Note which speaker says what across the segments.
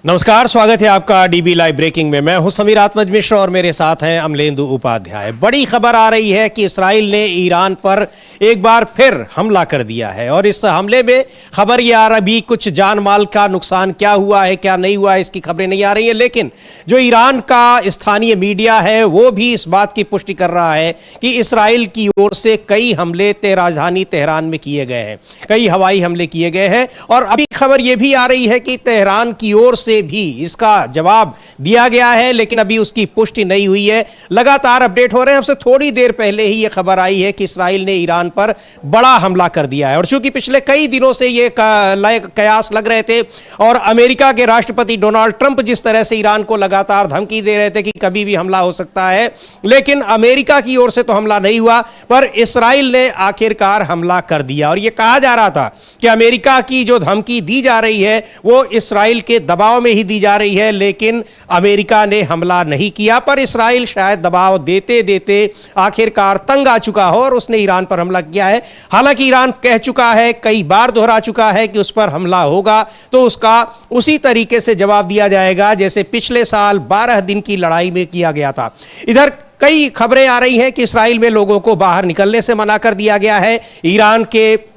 Speaker 1: नमस्कार, स्वागत है आपका डीबी लाइव ब्रेकिंग में। मैं हूं समीर आत्मज मिश्र और मेरे साथ हैं अमलेंदु उपाध्याय। बड़ी खबर आ रही है कि इस्राइल ने ईरान पर एक बार फिर हमला कर दिया है और इस हमले में खबर ये आ रही, कुछ जान माल का नुकसान क्या हुआ है क्या नहीं हुआ है इसकी खबरें नहीं आ रही है, लेकिन जो ईरान का स्थानीय मीडिया है वो भी इस बात की पुष्टि कर रहा है कि इस्राइल की ओर से कई हमले राजधानी तेहरान में किए गए हैं, कई हवाई हमले किए गए हैं। और अभी खबर ये भी आ रही है कि तेहरान की ओर से भी इसका जवाब दिया गया है, लेकिन अभी उसकी पुष्टि नहीं हुई है। लगातार अपडेट हो रहे हैं। हमसे थोड़ी देर पहले ही यह खबर आई है कि इस्राइल ने ईरान पर बड़ा हमला कर दिया है और चूंकि पिछले कई दिनों से ये कयास लग रहे थे और अमेरिका के राष्ट्रपति डोनाल्ड ट्रंप जिस तरह से ईरान को लगातार धमकी दे रहे थे कि कभी भी हमला हो सकता है, लेकिन अमेरिका की ओर से तो हमला नहीं हुआ, पर इस्राइल ने आखिरकार हमला कर दिया। और यह कहा जा रहा था कि अमेरिका की जो धमकी दी जा रही है वो इस्राइल के दबाव में ही दी जा रही है, लेकिन अमेरिका ने हमला नहीं किया। पर इस्राइल शायद दबाव देते देते आखिरकार तंग आ चुका हो और उसने ईरान पर हमला किया है। हालांकि ईरान कह चुका है, कई बार दोहरा चुका है कि उस पर हमला होगा तो उसका उसी तरीके से जवाब दिया जाएगा जैसे पिछले साल 12 दिन की लड़ाई में किया गया था। इधर कई खबरें आ रही हैं कि इस्राइल में लोगों को बाहर निकलने से मना कर दिया गया है। ईरान के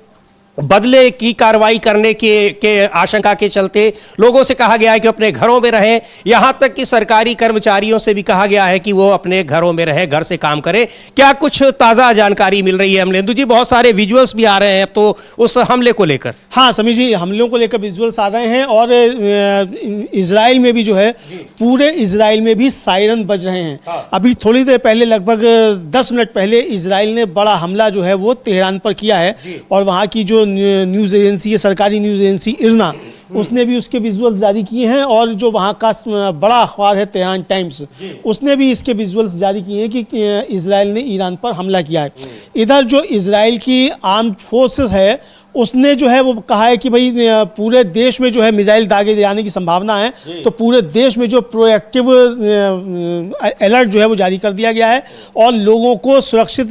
Speaker 1: बदले की कार्रवाई करने के आशंका के चलते लोगों से कहा गया है कि अपने घरों में रहें। यहां तक कि सरकारी कर्मचारियों से भी कहा गया है कि वो अपने घरों में रहें, घर से काम करें। क्या कुछ ताज़ा जानकारी मिल रही है अमलेंदु जी? बहुत सारे विजुअल्स भी आ रहे हैं तो उस हमले को लेकर।
Speaker 2: हाँ समीर जी, हमलों को लेकर विजुअल्स आ रहे हैं और इजराइल में भी जो है पूरे इजराइल में भी सायरन बज रहे हैं। हाँ। अभी थोड़ी देर पहले, लगभग 10 मिनट पहले, इजराइल ने बड़ा हमला जो है वो तेहरान पर किया है और वहाँ की जो न्यूज़ एजेंसी है, सरकारी न्यूज़ एजेंसी इरना, उसने भी उसके विजुअल्स जारी किए हैं और जो वहाँ का बड़ा अखबार है तेहरान टाइम्स, उसने भी इसके विजुअल्स जारी किए हैं कि इजराइल ने ईरान पर हमला किया है। इधर जो इजराइल की आर्म्ड फोर्सेस है उसने जो है वो कहा है कि भाई पूरे देश में जो है मिसाइल दागे जाने की संभावना है, तो पूरे देश में जो प्रोएक्टिव अलर्ट जो है वो जारी कर दिया गया है और लोगों को सुरक्षित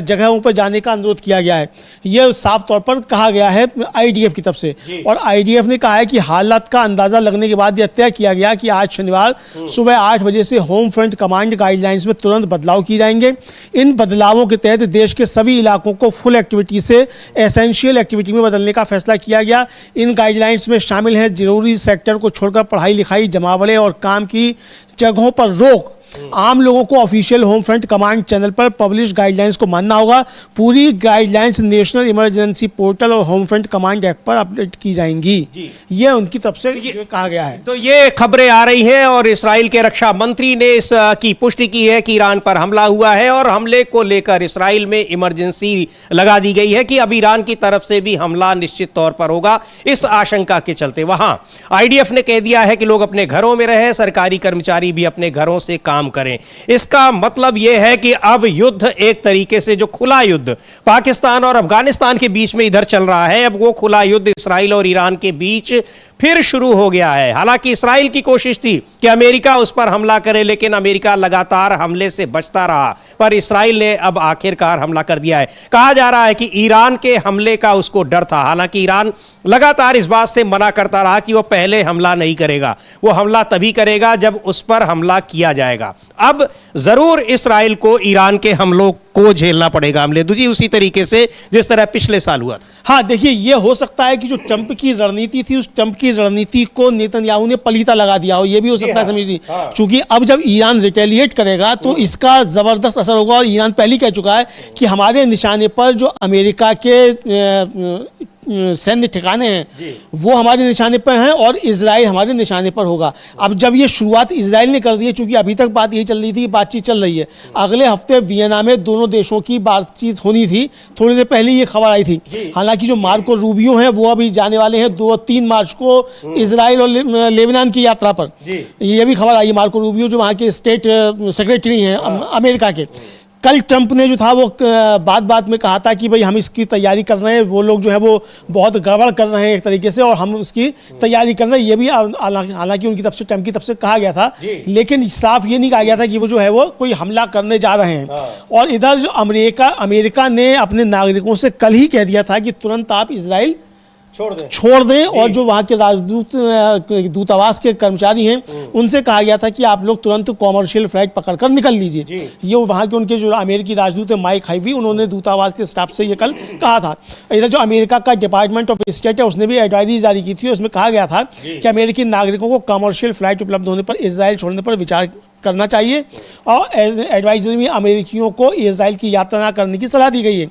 Speaker 2: जगहों पर जाने का अनुरोध किया गया है। यह साफ तौर पर कहा गया है आईडीएफ की तरफ से। और आईडीएफ ने कहा है कि हालात का अंदाज़ा लगने के बाद यह तय किया गया कि आज शनिवार सुबह 8 बजे से होम फ्रंट कमांड गाइडलाइंस में तुरंत बदलाव किए जाएंगे। इन बदलावों के तहत देश के सभी इलाकों को फुल एक्टिविटी से एसेंशियल एक्टिविटी में बदलने का फैसला किया गया। इन गाइडलाइंस में शामिल है जरूरी सेक्टर को छोड़कर पढ़ाई लिखाई, जमावड़े और काम की जगहों पर रोक। आम लोगों को official home front command channel पर पब्लिश गाइडलाइंस को मानना होगा। पूरी गाइडलाइंस नेशनल इमरजेंसी पोर्टल और होम फ्रंट कमांड ऐप पर अपडेट की जाएंगी। ये उनकी तरफ से कहा गया है।
Speaker 1: तो ये खबरें आ रही हैं और इस्राइल के रक्षा मंत्री ने इसकी पुष्टि की है कि ईरान पर हमला हुआ है और हमले को लेकर इस्राइल में इमरजेंसी लगा दी गई है कि अब ईरान की तरफ से भी हमला निश्चित तौर पर होगा। इस आशंका के चलते वहां आईडीएफ ने कह दिया है कि लोग अपने घरों में रहें, सरकारी कर्मचारी भी अपने घरों से काम करें। इसका मतलब यह है कि अब युद्ध एक तरीके से, जो खुला युद्ध पाकिस्तान और अफगानिस्तान के बीच में इधर चल रहा है, अब वो खुला युद्ध इस्राइल और ईरान के बीच फिर शुरू हो गया है। हालांकि इस्राइल की कोशिश थी कि अमेरिका उस पर हमला करे, लेकिन अमेरिका लगातार हमले से बचता रहा, पर इस्राइल ने अब आखिरकार हमला कर दिया है। कहा जा रहा है कि ईरान के हमले का उसको डर था। हालांकि ईरान लगातार इस बात से मना करता रहा कि वो पहले हमला नहीं करेगा, वो हमला तभी करेगा जब उस पर हमला किया जाएगा। अब जरूर इस्राइल को ईरान के हमलों को झेलना पड़ेगा अमलेंदु जी, उसी तरीके से जिस तरह पिछले साल हुआ था।
Speaker 2: हाँ देखिए, ये हो सकता है कि जो ट्रंप की रणनीति थी, उस ट्रंप की रणनीति को नेतन्याहू ने पलीता लगा दिया हो। ये भी हो सकता है समीर जी, क्योंकि अब जब ईरान रिटेलिएट करेगा तो इसका जबरदस्त असर होगा। और ईरान पहले कह चुका है कि हमारे निशाने पर जो अमेरिका के सैन्य ठिकाने हैं वो हमारे निशाने पर हैं और इजराइल हमारे निशाने पर होगा। अब जब ये शुरुआत इजराइल ने कर दी है, चूंकि अभी तक बात यही चल रही थी, बातचीत चल रही है, अगले हफ्ते वियना में दोनों देशों की बातचीत होनी थी। थोड़ी देर पहले ये खबर आई थी। हालांकि जो मार्को रूबियो हैं वो अभी जाने वाले हैं 2 और 3 मार्च को इजराइल और लेबनान की यात्रा पर। ये भी खबर आई है। मार्को रूबियो जो वहाँ के स्टेट सेक्रेटरी हैं अमेरिका के, कल ट्रंप ने जो था वो बात में कहा था कि भाई हम इसकी तैयारी कर रहे हैं, वो लोग जो है वो बहुत गड़बड़ कर रहे हैं एक तरीके से और हम उसकी तैयारी कर रहे हैं। ये भी हालांकि उनकी तरफ से, ट्रंप की तरफ से कहा गया था, लेकिन साफ ये नहीं कहा गया था कि वो जो है वो कोई हमला करने जा रहे हैं। और इधर जो अमेरिका ने अपने नागरिकों से कल ही कह दिया था कि तुरंत आप इजराइल छोड़ दें और जो वहाँ के राजदूत दूतावास के कर्मचारी हैं उनसे कहा गया था कि आप लोग तुरंत कॉमर्शियल फ्लाइट पकड़कर निकल लीजिए। ये वहाँ के उनके जो अमेरिकी राजदूत है माइक हाइवी, उन्होंने दूतावास के स्टाफ से ये कल कहा था। इधर जो अमेरिका का डिपार्टमेंट ऑफ स्टेट है उसने भी एडवाइजरी जारी की थी, उसमें कहा गया था कि अमेरिकी नागरिकों को कॉमर्शियल फ्लाइट उपलब्ध होने पर इजराइल छोड़ने पर विचार करना चाहिए और एडवाइजरी में अमेरिकियों को इजराइल की यात्रा न करने की सलाह दी गई है।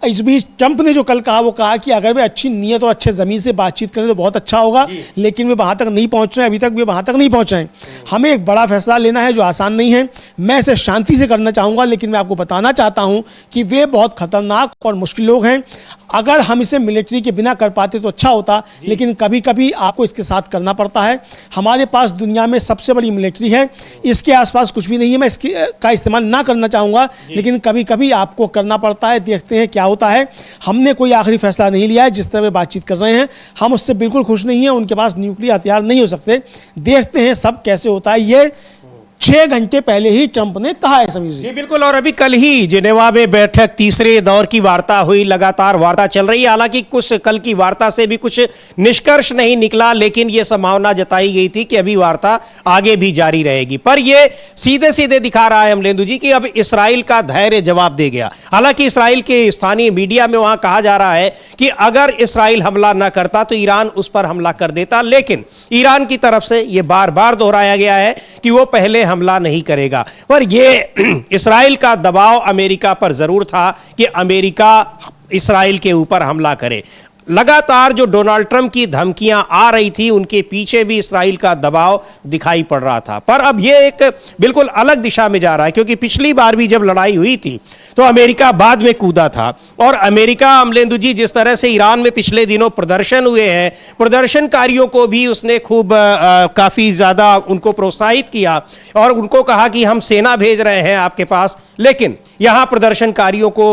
Speaker 2: इस बीच ट्रंप ने जो कल कहा वो कहा कि अगर वे अच्छी नीयत और अच्छे ज़मीन से बातचीत करें तो बहुत अच्छा होगा, लेकिन वे वहाँ तक नहीं पहुँच रहे हैं, अभी तक वे वहाँ तक नहीं पहुँचे हैं। हमें एक बड़ा फैसला लेना है जो आसान नहीं है। मैं इसे शांति से करना चाहूँगा, लेकिन मैं आपको बताना चाहता हूँ कि वे बहुत खतरनाक और मुश्किल लोग हैं। अगर हम इसे मिलिट्री के बिना कर पाते तो अच्छा होता, लेकिन कभी कभी आपको इसके साथ करना पड़ता है। हमारे पास दुनिया में सबसे बड़ी मिलिट्री है, इसके आसपास कुछ भी नहीं है। मैं इसकी का इस्तेमाल ना करना चाहूँगा, लेकिन कभी कभी आपको करना पड़ता है। देखते हैं क्या होता है। हमने कोई आखिरी फैसला नहीं लिया है। जिस तरह वे बातचीत कर रहे हैं हम उससे बिल्कुल खुश नहीं हैं। उनके पास न्यूक्लियर हथियार नहीं हो सकते। देखते हैं सब कैसे होता है। ये 6 घंटे पहले ही ट्रंप ने कहा है समीर
Speaker 1: जी। बिल्कुल, और अभी कल ही जिनेवा में बैठक तीसरे दौर की वार्ता हुई, लगातार वार्ता चल रही है। हालांकि कुछ कल की वार्ता से भी कुछ निष्कर्ष नहीं निकला, लेकिन यह संभावना जताई गई थी कि अभी वार्ता आगे भी जारी रहेगी। पर यह सीधे सीधे दिखा रहा है अमलेंदु जी कि अब इसराइल का धैर्य जवाब दे गया। हालांकि इसराइल के स्थानीय मीडिया में वहां कहा जा रहा है कि अगर इसराइल हमला न करता तो ईरान उस पर हमला कर देता, लेकिन ईरान की तरफ से यह बार बार दोहराया गया है कि वो पहले हमला नहीं करेगा। पर यह इसराइल का दबाव अमेरिका पर जरूर था कि अमेरिका इसराइल के ऊपर हमला करे। लगातार जो डोनाल्ड ट्रंप की धमकियां आ रही थी उनके पीछे भी इसराइल का दबाव दिखाई पड़ रहा था। पर अब यह एक बिल्कुल अलग दिशा में जा रहा है, क्योंकि पिछली बार भी जब लड़ाई हुई थी तो अमेरिका बाद में कूदा था। और अमेरिका, अमलेंदु जी, जिस तरह से ईरान में पिछले दिनों प्रदर्शन हुए हैं, प्रदर्शनकारियों को भी उसने खूब काफ़ी ज़्यादा उनको प्रोत्साहित किया और उनको कहा कि हम सेना भेज रहे हैं आपके पास, लेकिन यहाँ प्रदर्शनकारियों को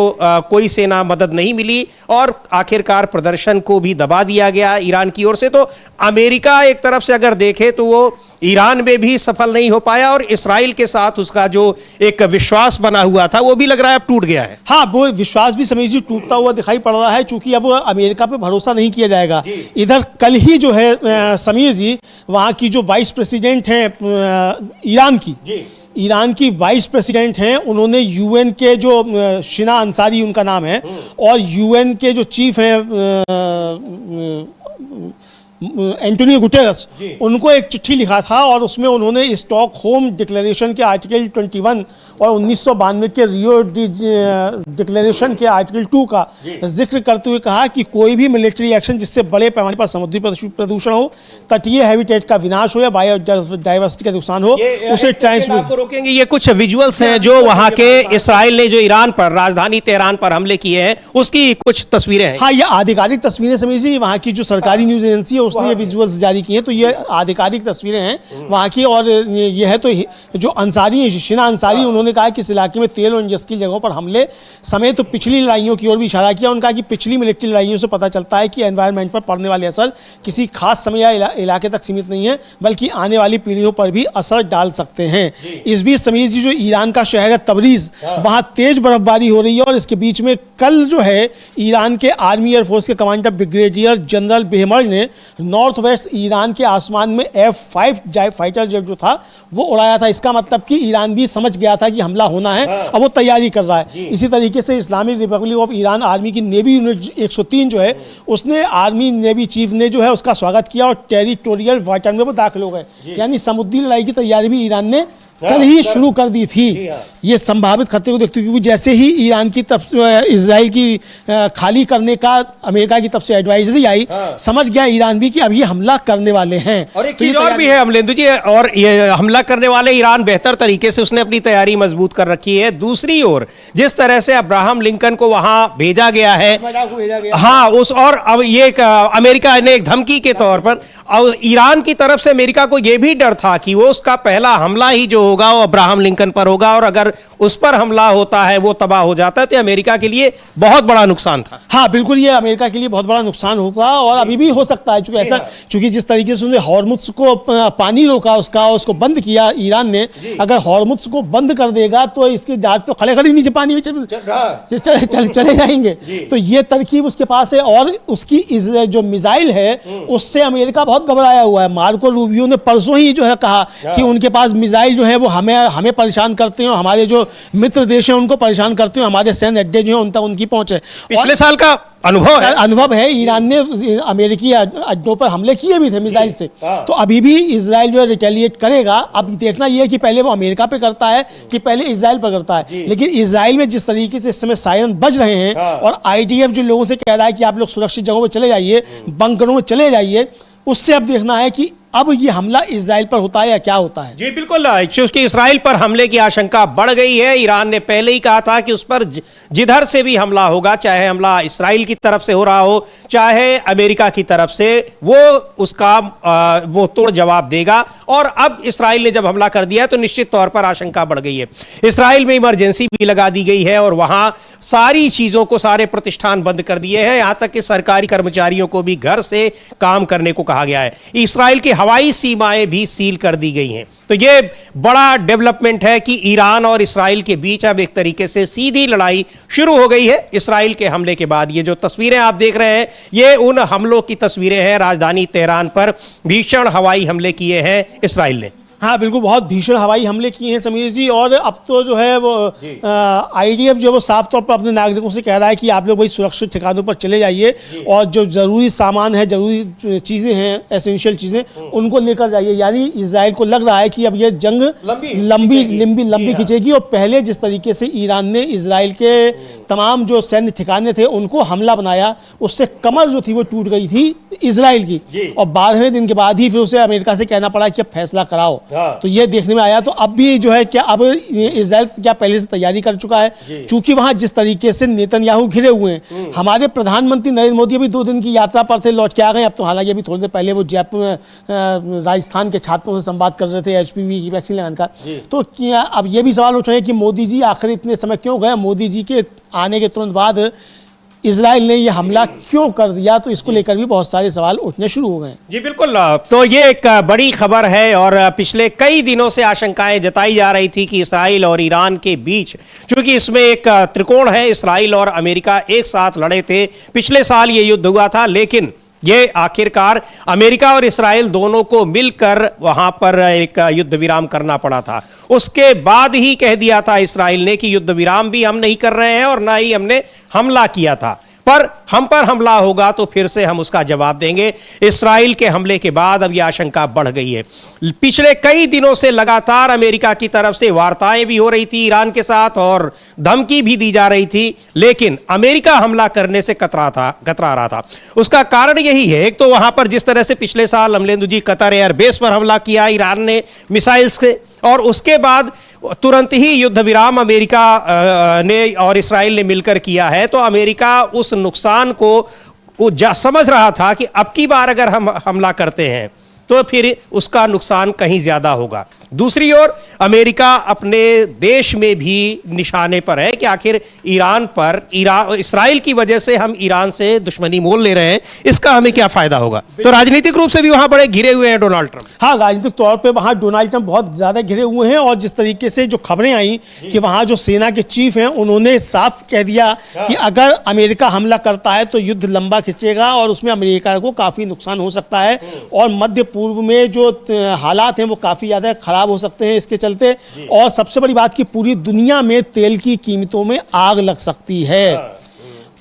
Speaker 1: कोई सेना मदद नहीं मिली और आखिरकार प्रदर्शन को भी दबा दिया गया ईरान की ओर से। तो अमेरिका एक तरफ से अगर देखे तो वो ईरान में भी सफल नहीं हो पाया और इसराइल के साथ उसका जो एक विश्वास बना हुआ था वो भी लग रहा है अब टूट गया है।
Speaker 2: हाँ, वो विश्वास भी समीर जी टूटता हुआ दिखाई पड़ रहा है, चूंकि अब अमेरिका पे भरोसा नहीं किया जाएगा। इधर कल ही जो है समीर जी, वहाँ की जो वाइस प्रेसिडेंट हैं ईरान की वाइस प्रेसिडेंट हैं, उन्होंने यूएन के जो शिना अंसारी उनका नाम है, और यूएन के जो चीफ हैं एंटोनियो गुटेरस, उनको एक चिट्ठी लिखा था और उसमें उन्होंने स्टॉकहोम डिक्लेरेशन के आर्टिकल 21 और 1992 के रियो डिक्लेरेशन के आर्टिकल 2 का जिक्र करते हुए कहा कि कोई भी मिलिट्री एक्शन जिससे बड़े पैमाने पर समुद्री प्रदूषण हो, तटीय हैबिटेट का विनाश हो या बायोडाइवर्सिटी का नुकसान हो, उसे
Speaker 1: आपको रोकेंगे। ये कुछ विजुअल्स हैं जो वहाँ के इसराइल ने जो ईरान पर, राजधानी तेहरान पर हमले किए हैं, उसकी कुछ तस्वीरें हैं।
Speaker 2: हाँ, ये आधिकारिक तस्वीरें समझ लीजिए, वहाँ की जो सरकारी न्यूज एजेंसी है उसने ये विजुअल्स जारी किए हैं, तो ये आधिकारिक तस्वीरें हैं वहाँ की। और ये है तो जो अंसारी है, शिना अंसारी, उन्होंने कहा कि इस इलाके में तेल और इंडस्ट्रियल जगहों पर हमले समेत तो पिछली लड़ाइयों की ओर भी इशारा किया। उनका कि पिछली मिलिट्री लड़ाइयों से पता चलता है कि एनवायरनमेंट पर पड़ने वाले असर किसी खास समय या इलाके तक सीमित नहीं है, बल्कि आने वाली पीढ़ियों पर भी असर डाल सकते हैं। इस बीच समीर जी, जो ईरान का शहर है तबरीज, वहाँ तेज बर्फबारी हो रही है और इसके बीच में कल जो है ईरान के आर्मी एयरफोर्स के कमांडर ब्रिगेडियर जनरल बेहमर ने नॉर्थ वेस्ट ईरान के आसमान में F-5 फाइटर जेट जो था वो उड़ाया था। इसका मतलब कि ईरान भी समझ गया था कि हमला होना है, अब वो तैयारी कर रहा है। इसी तरीके से Islamic Republic of Iran army की नेवी यूनिट 103 जो है, उसने आर्मी नेवी चीफ ने जो है उसका स्वागत किया और टेरिटोरियल वाटर में वो दाखिल हो गए। यानी समुद्री लड़ाई की तैयारी भी ईरान ने कल ही शुरू कर दी थी। ये संभावित खतरे को देखते हुए, क्योंकि जैसे ही ईरान की तरफ इजराइल की खाली करने का अमेरिका की तरफ से एडवाइजरी आई, समझ गया ईरान भी कि अभी हमला करने वाले हैं।
Speaker 1: और एक चीज और भी है अमलेंदु जी, और ये हमला करने वाले ईरान बेहतर तरीके से उसने अपनी तैयारी मजबूत कर रखी है। दूसरी ओर जिस तरह से अब्राहम लिंकन को वहां भेजा गया है, हाँ, उस और अब ये अमेरिका ने एक धमकी के तौर पर, और ईरान की तरफ से अमेरिका को यह भी डर था कि वो उसका पहला हमला ही जो होगा वो अब्राहम लिंकन पर होगा, और अगर उस पर हमला होता है, वो तबाह हो जाता है, तो अमेरिका के लिए बहुत बड़ा नुकसान था।
Speaker 2: हाँ बिल्कुल, ये अमेरिका के लिए बहुत बड़ा नुकसान होगा और अभी भी हो सकता है, क्योंकि ऐसा, क्योंकि जिस तरीके से उन्होंने हॉर्मुज़ को पानी रोका उसको बंद किया ईरान ने, अगर हॉर्मुज़ को बंद कर देगा तो इसके जहाज तो खड़े खड़े नीचे पानी में चले जाएंगे। तो ये तरकीब उसके पास है, और उसकी जो मिसाइल है उससे अमेरिका बहुत घबराया हुआ है। मार्को रूबियो ने परसों ही जो है कहा कि उनके पास मिसाइल जो है वो हमें परेशान करते हैं, हमारे जो मित्र देश हैं उनको परेशान करते हैं, हमारे सैन्य अड्डे जो हैं उन तक उनकी पहुंच है।
Speaker 1: पिछले साल का अनुभव है,
Speaker 2: ईरान ने अमेरिकी अड्डों पर हमले किए भी थे मिसाइल से, तो अभी भी इजराइल जो है रिटेलिएट करेगा। अब देखना यह है कि पहले वो अमेरिका पे करता है कि पहले इजराइल पर करता है। लेकिन इजराइल में जिस तरीके से इस समय सायरन बज रहे हैं, और आईडीएफ जो लोगों से कह रहा है कि आप लोग सुरक्षित जगहों पर चले जाइए, बंकरों में चले जाइए, उससे अब देखना है कि अब ये हमला इजराइल पर होता है या क्या होता है।
Speaker 1: जी बिल्कुल, क्योंकि इजराइल पर हमले की आशंका बढ़ गई है। ईरान ने पहले ही कहा था कि उस पर जिधर से भी हमला होगा, चाहे हमला इजराइल की तरफ से हो रहा हो चाहे अमेरिका की तरफ से, वो उसका वो तोड़ जवाब देगा। और अब इजराइल ने जब हमला कर दिया तो निश्चित तौर पर आशंका बढ़ गई है। इजराइल में इमरजेंसी भी लगा दी गई है और वहां सारी चीजों को, सारे प्रतिष्ठान बंद कर दिए हैं, यहां तक कि सरकारी कर्मचारियों को भी घर से काम करने को कहा गया है। इजराइल की हवाई सीमाएं भी सील कर दी गई हैं। तो यह बड़ा डेवलपमेंट है कि ईरान और इजराइल के बीच अब एक तरीके से सीधी लड़ाई शुरू हो गई है इजराइल के हमले के बाद। ये जो तस्वीरें आप देख रहे हैं, ये उन हमलों की तस्वीरें हैं। राजधानी तेहरान पर भीषण हवाई हमले किए हैं इजराइल ने।
Speaker 2: हाँ बिल्कुल, बहुत भीषण हवाई हमले किए हैं समीर जी। और अब तो जो है वो आईडीएफ जो वो साफ तौर पर अपने नागरिकों से कह रहा है कि आप लोग भाई सुरक्षित ठिकानों पर चले जाइए, और जो ज़रूरी सामान है, ज़रूरी चीज़ें हैं, एसेंशियल चीज़ें, उनको लेकर जाइए। यानी इजराइल को लग रहा है कि अब ये जंग लंबी खिंचेगी। और पहले जिस तरीके से ईरान ने इजराइल के तमाम जो सैन्य ठिकाने थे उनको हमला बनाया, उससे कमर जो थी वो टूट गई थी इजराइल की, और 12वें दिन के बाद ही फिर उसे अमेरिका से कहना पड़ा कि अब फैसला कराओ। तो ये देखने में आया। तो अब भी जो है क्या अब इजराइल क्या पहले से तैयारी कर चुका है, क्योंकि वहां जिस तरीके से नेतन्याहू घिरे हुए हैं। हमारे प्रधानमंत्री नरेंद्र मोदी अभी 2 दिन की यात्रा पर थे, लौट के आ गए। अब तो हालांकि अभी थोड़ी देर पहले वो जयपुर में राजस्थान के छात्रों से संवाद कर रहे थे HPV की वैक्सीन लगाने का। तो क्या अब ये भी सवाल उठ रहे हैं कि मोदी जी आखिर इतने समय क्यों गए, मोदी जी के आने के तुरंत बाद इजराइल ने यह हमला क्यों कर दिया। तो इसको लेकर भी बहुत सारे सवाल उठने शुरू हो गए।
Speaker 1: जी बिल्कुल, तो ये एक बड़ी खबर है, और पिछले कई दिनों से आशंकाएं जताई जा रही थी कि इजराइल और ईरान के बीच, क्योंकि इसमें एक त्रिकोण है, इजराइल और अमेरिका एक साथ लड़े थे। पिछले साल ये युद्ध हुआ था, लेकिन ये आखिरकार अमेरिका और इजराइल दोनों को मिलकर वहां पर एक युद्ध विराम करना पड़ा था। उसके बाद ही कह दिया था इजराइल ने कि युद्ध विराम भी हम नहीं कर रहे हैं और ना ही हमने हमला किया था, पर हम पर हमला होगा तो फिर से हम उसका जवाब देंगे। इस्राइल के हमले के बाद अब यह आशंका बढ़ गई है। पिछले कई दिनों से लगातार अमेरिका की तरफ से वार्ताएं भी हो रही थी ईरान के साथ और धमकी भी दी जा रही थी, लेकिन अमेरिका हमला करने से कतरा रहा था। उसका कारण यही है, एक तो वहां पर जिस तरह से पिछले साल अमलेंदु जी कतर एयरबेस पर हमला किया ईरान ने मिसाइल्स से, और उसके बाद तुरंत ही युद्ध विराम अमेरिका ने और इस्राइल ने मिलकर किया है। तो अमेरिका उस नुकसान को समझ रहा था कि अब की बार अगर हम हमला करते हैं तो फिर उसका नुकसान कहीं ज्यादा होगा। दूसरी ओर अमेरिका अपने देश में भी निशाने पर है कि आखिर इस्राइल की वजह से हम ईरान से दुश्मनी मोल ले रहे हैं, इसका हमें क्या फायदा होगा। तो राजनीतिक रूप से भी वहां बड़े घिरे हुए हैं डोनाल्ड ट्रंप।
Speaker 2: हाँ, राजनीतिक तौर पे वहां डोनाल्ड ट्रंप बहुत ज्यादा घिरे हुए हैं, और जिस तरीके से जो खबरें आई कि वहां जो सेना के चीफ हैं उन्होंने साफ कह दिया कि अगर अमेरिका हमला करता है तो युद्ध लंबा खिंचेगा और उसमें अमेरिका को काफी नुकसान हो सकता है, और मध्य पूर्व में जो हालात हैं वो काफी ज्यादा खराब हो सकते हैं इसके चलते। और सबसे बड़ी बात कि पूरी दुनिया में तेल की कीमतों में आग लग सकती है,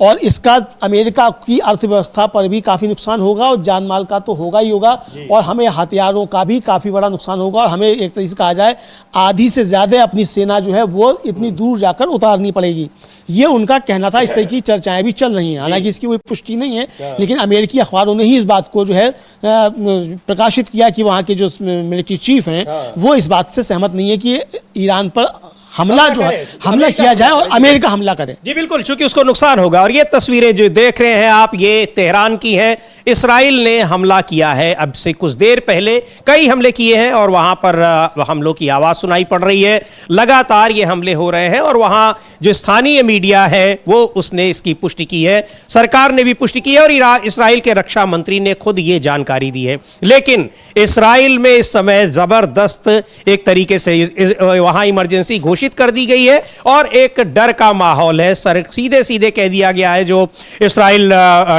Speaker 2: और इसका अमेरिका की अर्थव्यवस्था पर भी काफ़ी नुकसान होगा, और जान माल का तो होगा ही होगा, और हमें हथियारों का भी काफ़ी बड़ा नुकसान होगा, और हमें एक तरीके से कहा जाए आधी से ज़्यादा अपनी सेना जो है वो इतनी दूर जाकर उतारनी पड़ेगी। ये उनका कहना था। इस तरह की चर्चाएं भी चल रही हैं, हालांकि इसकी कोई पुष्टि नहीं है, लेकिन अमेरिकी अखबारों ने ही इस बात को जो है प्रकाशित किया कि वहाँ के जो मिलिट्री चीफ हैं वो इस बात से सहमत नहीं है कि ईरान पर हमला जो है हमला किया जाए और अमेरिका हमला करे।
Speaker 1: जी बिल्कुल, चूंकि उसको नुकसान होगा। और ये तस्वीरें जो देख रहे हैं आप, ये तेहरान की हैं। इसराइल ने हमला किया है अब से कुछ देर पहले, कई हमले किए हैं और वहां पर हमलों की आवाज सुनाई पड़ रही है। लगातार ये हमले हो रहे हैं और वहां जो स्थानीय मीडिया है वो उसने इसकी पुष्टि की है, सरकार ने भी पुष्टि की है और इसराइल के रक्षा मंत्री ने खुद ये जानकारी दी है। लेकिन इसराइल में इस समय जबरदस्त एक तरीके से वहां इमरजेंसी घोषित कर दी गई है और एक डर का माहौल है। सीधे सीधे कह दिया गया है जो इसराइल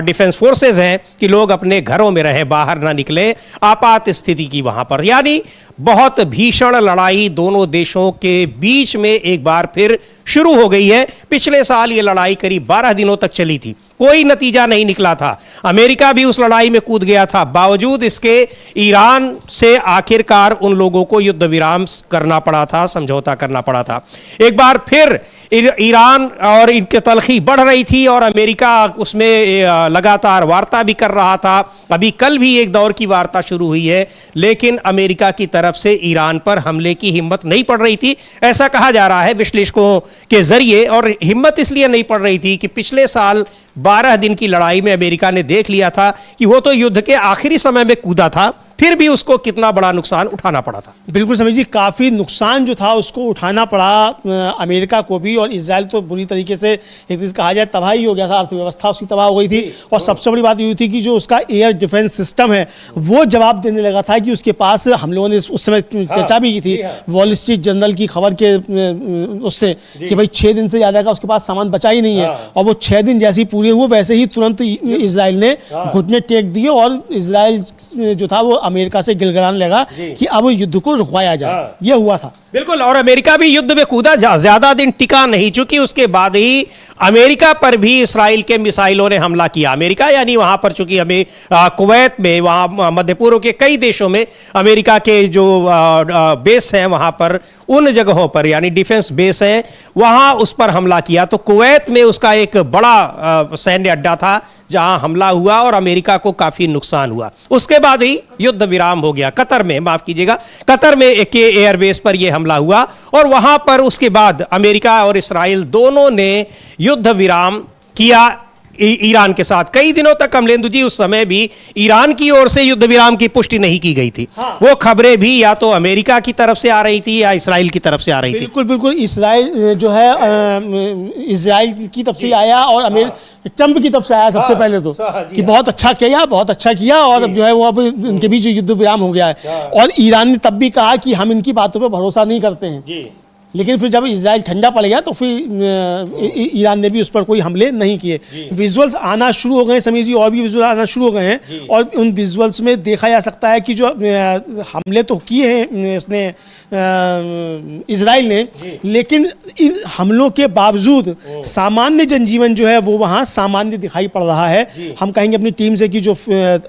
Speaker 1: डिफेंस फोर्सेज हैं कि लोग अपने घरों में रहें, बाहर ना निकले, आपात स्थिति की वहां पर। यानी बहुत भीषण लड़ाई दोनों देशों के बीच में एक बार फिर शुरू हो गई है। पिछले साल यह लड़ाई करीब 12 दिनों तक चली थी, कोई नतीजा नहीं निकला था। अमेरिका भी उस लड़ाई में कूद गया था। बावजूद इसके ईरान से आखिरकार उन लोगों को युद्ध विराम करना पड़ा था, समझौता करना पड़ा था। एक बार फिर ईरान और इनकी तलखी बढ़ रही थी और अमेरिका उसमें लगातार वार्ता भी कर रहा था। अभी कल भी एक दौर की वार्ता शुरू हुई है, लेकिन अमेरिका की तरफ से ईरान पर हमले की हिम्मत नहीं पड़ रही थी, ऐसा कहा जा रहा है विश्लेषकों के जरिए। और हिम्मत इसलिए नहीं पड़ रही थी कि पिछले साल 12 दिन की लड़ाई में अमेरिका ने देख लिया था कि वो तो युद्ध के आखिरी समय में कूदा था, फिर भी उसको कितना बड़ा नुकसान उठाना पड़ा था।
Speaker 2: बिल्कुल समीर जी, काफ़ी नुकसान जो था उसको उठाना पड़ा अमेरिका को भी। और इजराइल तो बुरी तरीके से एक चीज़ कहा जाए तबाही हो गया था, अर्थव्यवस्था उसकी तबाह हो गई थी। और सबसे बड़ी बात ये थी कि जो उसका एयर डिफेंस सिस्टम है वो जवाब देने लगा था कि उसके पास, हम लोगों ने उस समय चर्चा भी की थी वॉल स्ट्रीट जर्नल की खबर के उससे कि भाई 6 दिन से ज़्यादा का उसके पास सामान बचा ही नहीं है। और वो 6 दिन जैसे ही पूरे हुए वैसे ही तुरंत इजराइल ने घुटने टेक दिए और इजराइल जो था वो अमेरिका से गिड़गिड़ाने लगा कि अब युद्ध को रुकवाया जाए। ये हुआ था
Speaker 1: बिल्कुल। और अमेरिका भी युद्ध में कूदा, ज्यादा दिन टिका नहीं, चूंकि उसके बाद ही अमेरिका पर भी इसराइल के मिसाइलों ने हमला किया। अमेरिका यानी वहां पर, चूंकि हमें कुवैत में, वहां मध्य पूर्व के कई देशों में अमेरिका के जो बेस हैं वहां पर, उन जगहों पर यानी डिफेंस बेस है, वहां उस पर हमला किया। तो कुवैत में उसका एक बड़ा सैन्य अड्डा था जहां हमला हुआ और अमेरिका को काफी नुकसान हुआ। उसके बाद ही युद्ध विराम हो गया। कतर में, माफ कीजिएगा, कतर में एक एयरबेस पर यह हमला हुआ और वहां पर उसके बाद अमेरिका और इसराइल दोनों ने युद्ध विराम किया ईरान के साथ। कई दिनों तक अमलेंदु जी उस समय भी ईरान की ओर से युद्ध विराम की पुष्टि नहीं की गई थी। वो खबरें भी या तो अमेरिका की तरफ से आ रही थी या इसराइल की तरफ से आ रही थी।
Speaker 2: बिल्कुल बिल्कुल, इसराइल जो है इसराइल की तरफ से आया और ट्रंप की तरफ से आया सबसे पहले तो कि बहुत अच्छा किया, बहुत अच्छा किया। और अब जो है वो अब इनके बीच युद्ध विराम हो गया है। और ईरान ने तब भी कहा कि हम इनकी बातों पर भरोसा नहीं करते हैं। लेकिन फिर जब इजराइल ठंडा पड़ गया तो फिर ईरान ने भी उस पर कोई हमले नहीं किए। विजुअल्स आना शुरू हो गए समीर जी, और भी विजुअल आना शुरू हो गए हैं और उन विजुअल्स में देखा जा सकता है कि जो हमले तो किए हैं इसने इजराइल ने, लेकिन इन हमलों के बावजूद सामान्य जनजीवन जो है वो वहाँ सामान्य दिखाई पड़ रहा है। हम कहेंगे अपनी टीम से कि जो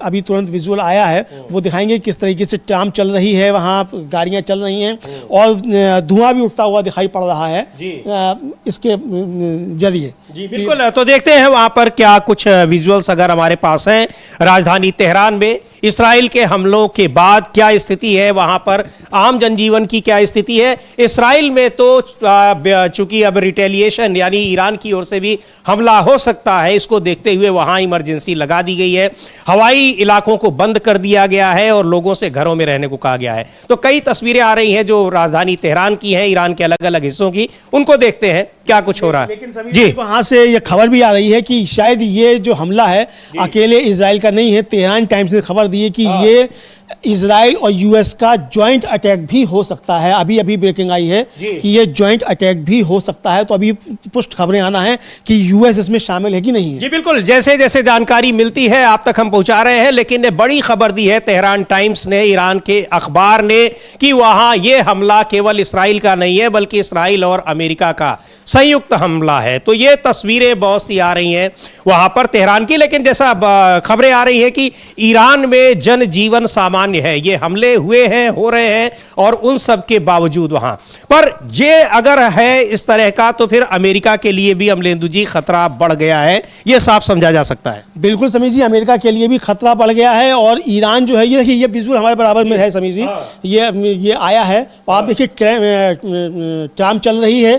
Speaker 2: अभी तुरंत विजुअल आया है वो दिखाएंगे किस तरीके से ट्राम चल रही है, वहाँ गाड़ियाँ चल रही हैं और धुआं भी उठता हुआ दिखाई पड़ रहा है इसके जरिए।
Speaker 1: जी बिल्कुल। तो देखते हैं वहां पर क्या कुछ विजुअल्स अगर हमारे पास हैं। राजधानी तेहरान में इसराइल के हमलों के बाद क्या स्थिति है, वहां पर आम जनजीवन की क्या स्थिति है। इसराइल में तो चूंकि अब रिटेलिएशन यानी ईरान की ओर से भी हमला हो सकता है, इसको देखते हुए वहां इमरजेंसी लगा दी गई है। हवाई इलाकों को बंद कर दिया गया है और लोगों से घरों में रहने को कहा गया है। तो कई तस्वीरें आ रही हैं जो राजधानी तेहरान की हैं, ईरान के अलग अलग हिस्सों की, उनको देखते हैं क्या कुछ हो रहा है।
Speaker 2: लेकिन जी वहां से यह खबर भी आ रही है कि शायद ये जो हमला है अकेले इजराइल का नहीं है। तेहरान टाइम्स ने खबर दी है कि ये इजराइल और यूएस का ज्वाइंट अटैक भी हो सकता है। अभी अभी ब्रेकिंग आई है कि ये ज्वाइंट अटैक भी हो सकता है। तो अभी पुष्ट खबरें आना है कि यूएस इसमें शामिल है कि नहीं है।
Speaker 1: जी बिल्कुल, जैसे जैसे जानकारी मिलती है आप तक हम पहुंचा रहे हैं। लेकिन ने बड़ी खबर दी है तेहरान टाइम्स ने, ईरान के अखबार ने, कि वहां ये हमला केवल इसराइल का नहीं है बल्कि इसराइल और अमेरिका का संयुक्त हमला है। तो ये तस्वीरें बहुत सी आ रही हैं वहां पर तेहरान की। लेकिन जैसा खबरें आ रही हैं कि ईरान में जनजीवन सामान्य सामान्य है। ये हमले हुए हैं, हो रहे हैं, और उन सब के बावजूद वहां पर ये अगर है इस तरह का, तो फिर अमेरिका के लिए भी अमलेंदु जी खतरा बढ़ गया है, ये साफ समझा जा सकता है।
Speaker 2: बिल्कुल समीर जी, अमेरिका के लिए भी खतरा बढ़ गया है। और ईरान जो है, ये देखिए, ये विजुअल हमारे बराबर में है समीर जी। ये आया है, और आप देखिए ट्राम चल रही है,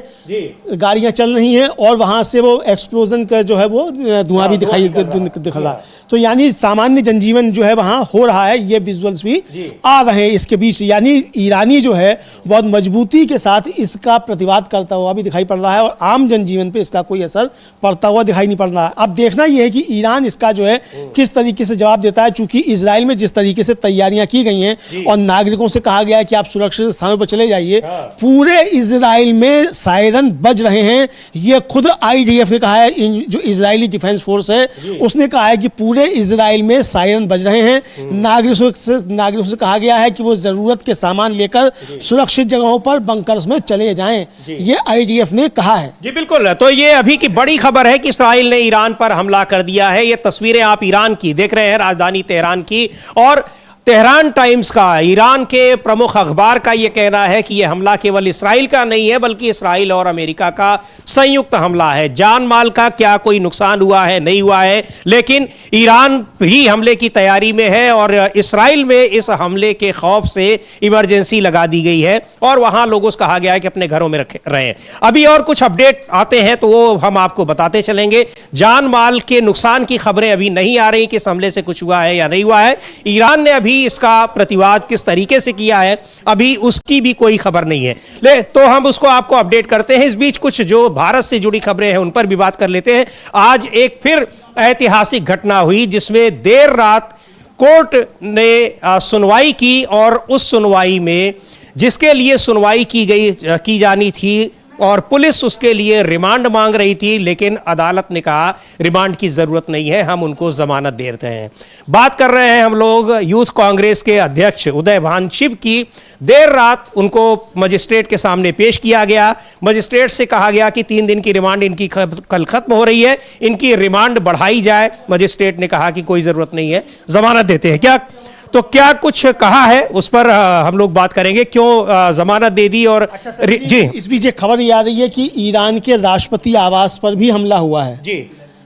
Speaker 2: गाड़ियां चल रही हैं, और वहां से वो एक्सप्लोजन का जो है वो धुआं भी दिख रहा है। तो यानी सामान्य जनजीवन जो है वहां हो रहा है। ये विजुअल्स भी आ रहे हैं इसके बीच। यानी ईरानी जो है बहुत मजबूती के साथ इसका प्रतिवाद करता हुआ भी दिखाई पड़ रहा है, और आम जनजीवन पे इसका कोई असर पड़ता हुआ दिखाई नहीं पड़ रहा है। अब देखना यह है कि ईरान इसका जो है किस तरीके से जवाब देता है। चूंकि इजराइल में जिस तरीके से तैयारियां की गई हैं और नागरिकों से कहा गया है कि आप सुरक्षित स्थानों पर चले जाइए, पूरे इजराइल में सायरन बज रहे हैं। ये खुद IDF ने कहा है, जो इजरायली डिफेंस फोर्स है उसने कहा है कि पूरे इजराइल में सायरन बज रहे हैं। नागरिकों से कहा गया है कि वो जरूरत के सामान लेकर सुरक्षित जगहों पर बंकर्स में चले जाएं। ये IDF ने कहा है।
Speaker 1: जी बिल्कुल। तो ये अभी की बड़ी खबर है कि इस्राइल ने ईरान पर हमला कर दिया है। ये तस्वीरें आप ईरान की देख रहे हैं, राजधानी तेहरान की, और तेहरान टाइम्स का, ईरान के प्रमुख अखबार का यह कहना है कि यह हमला केवल इस्राइल का नहीं है, बल्कि इस्राइल और अमेरिका का संयुक्त हमला है। जान माल का क्या कोई नुकसान हुआ है, नहीं हुआ है, लेकिन ईरान भी हमले की तैयारी में है, और इस्राइल में इस हमले के खौफ से इमरजेंसी लगा दी गई है, और वहां लोगों से कहा गया है कि अपने घरों में रहें। अभी और कुछ अपडेट आते हैं तो वो हम आपको बताते चलेंगे। जान माल के नुकसान की खबरें अभी नहीं आ रही कि इस हमले से कुछ हुआ है या नहीं हुआ है। ईरान ने अभी इसका प्रतिवाद किस तरीके से किया है, अभी उसकी भी कोई खबर नहीं है। तो हम उसको आपको अपडेट करते हैं। इस बीच कुछ जो भारत से जुड़ी खबरें हैं उन पर भी बात कर लेते हैं। आज एक फिर ऐतिहासिक घटना हुई जिसमें देर रात कोर्ट ने सुनवाई की, और उस सुनवाई में जिसके लिए सुनवाई की जानी थी और पुलिस उसके लिए रिमांड मांग रही थी, लेकिन अदालत ने कहा रिमांड की जरूरत नहीं है, हम उनको जमानत दे रहे हैं। बात कर रहे हैं हम लोग यूथ कांग्रेस के अध्यक्ष उदय भान शिव की। देर रात उनको मजिस्ट्रेट के सामने पेश किया गया। मजिस्ट्रेट से कहा गया कि 3 दिन की रिमांड इनकी कल खत्म हो रही है, इनकी रिमांड बढ़ाई जाए। मजिस्ट्रेट ने कहा कि कोई जरूरत नहीं है, जमानत देते हैं। क्या कुछ कहा है उस पर हम लोग बात करेंगे, क्यों जमानत दे दी। और जी,
Speaker 2: इस बीच एक खबर ये आ रही है कि ईरान के राष्ट्रपति आवास पर भी हमला हुआ है
Speaker 1: जी।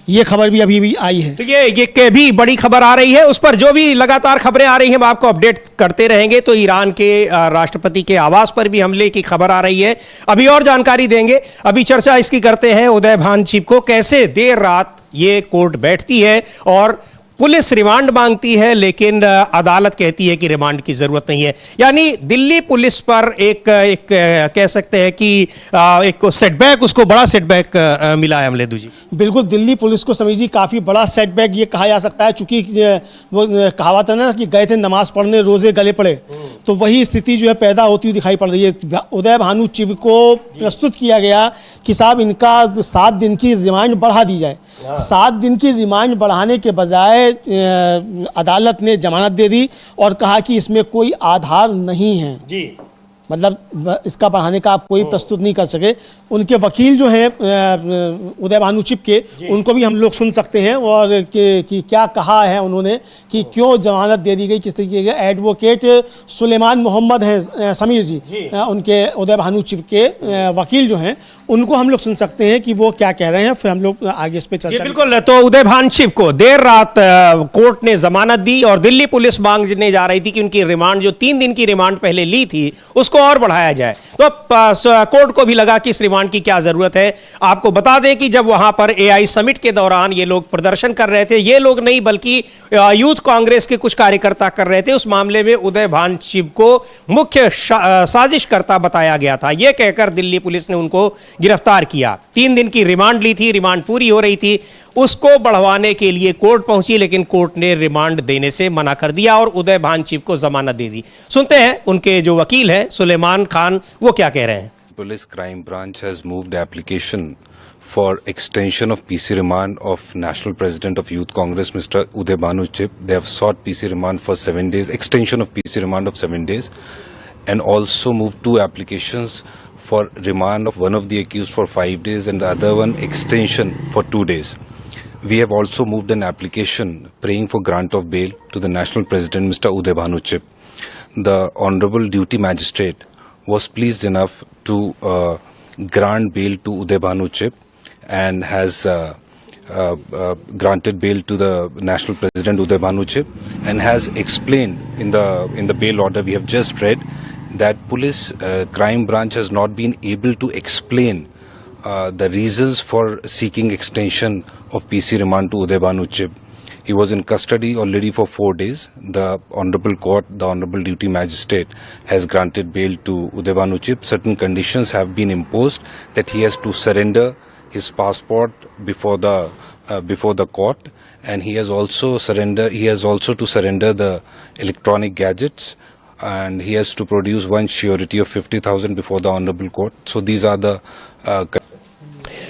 Speaker 2: ये खबर भी अभी भी आई है।
Speaker 1: तो ये भी बड़ी खबर आ रही है। उस पर जो भी लगातार खबरें आ रही हैं हम आपको अपडेट करते रहेंगे। तो ईरान के राष्ट्रपति के आवास पर भी हमले की खबर आ रही है, अभी और जानकारी देंगे। अभी चर्चा इसकी करते हैं उदय भान शिव को, कैसे देर रात ये कोर्ट बैठती है और पुलिस रिमांड मांगती है, लेकिन अदालत कहती है कि रिमांड की जरूरत नहीं है। यानी दिल्ली पुलिस पर एक कह सकते हैं कि एक सेटबैक, उसको बड़ा सेटबैक मिला है अमलेंदु जी।
Speaker 2: बिल्कुल, दिल्ली पुलिस को समझिए काफ़ी बड़ा सेटबैक ये कहा जा सकता है, चूंकि वो कहावत है ना कि गए थे नमाज पढ़ने रोजे गले पड़े, तो वही स्थिति जो है पैदा होती हुई दिखाई पड़ रही है। उदय भानु शिव को प्रस्तुत किया गया कि साहब इनका 7 दिन की रिमांड बढ़ा दी जाए। 7 दिन की रिमांड बढ़ाने के बजाय अदालत ने जमानत दे दी और कहा कि इसमें कोई आधार नहीं है जी, मतलब इसका बढ़ाने का आप कोई प्रस्तुत नहीं कर सके। उनके वकील जो हैं उदय भानु शिव के, उनको भी हम लोग सुन सकते हैं, और कि क्या कहा है उन्होंने कि क्यों जमानत दे दी गई, किस तरीके के। एडवोकेट सुलेमान मोहम्मद हैं समीर जी, उनके उदय भानु शिव के वकील जो हैं, उनको हम लोग सुन सकते हैं कि वो क्या कह रहे हैं, फिर हम लोग आगे इस पे चर्चा।
Speaker 1: बिल्कुल। तो उदय भान शिव को देर रात कोर्ट ने जमानत दी, और दिल्ली पुलिस मांगने जा रही थी कि उनकी रिमांड, जो 3 दिन की रिमांड पहले ली थी, उसको और बढ़ाया जाए। तो कोर्ट को भी लगा कि इस रिमांड की क्या जरूरत है। आपको बता दें कि जब वहां पर AI समिट के दौरान ये लोग प्रदर्शन कर रहे थे, ये लोग नहीं बल्कि यूथ कांग्रेस के कुछ कार्यकर्ता कर रहे थे, उस मामले में उदय भान शिव को मुख्य साजिशकर्ता बताया गया था। यह कहकर दिल्ली पुलिस ने उनको गिरफ्तार किया। 3 दिन की रिमांड ली थी, रिमांड पूरी हो रही थी, उसको बढ़वाने के लिए कोर्ट पहुंची, लेकिन कोर्ट ने रिमांड देने से मना कर दिया और उदय भान शिव को जमानत दे दी। सुनते हैं उनके जो वकील हैं सुलेमान खान, वो क्या कह रहे हैं।
Speaker 3: Police crime branch has moved application for extension of PC remand of National President of Youth Congress, Mr. Uday Bhanu Shiv. They have sought PC remand for 7 days, extension of PC remand of 7 days, and also moved 2 applications for remand of one of the accused for 5 days and the other one extension for 2 days. we have also moved an application praying for grant of bail to the National President, Mr. Uday Bhanu Chip. The Honorable Duty Magistrate was pleased enough to grant bail to Uday Bhanu Chip and has granted bail to the National President Uday Bhanu Chip and has explained in the bail order we have just read that police crime branch has not been able to explain the reasons for seeking extension of PC remand to Uday Bhanu Chip. He was in custody already for 4 days. The Honorable Court, the Honorable Duty Magistrate has granted bail to Uday Bhanu Chip. Certain conditions have been imposed that he has to surrender his passport before the court, and he has also to surrender the electronic gadgets, and he has to produce one surety of 50,000 before the Honorable Court. So these are the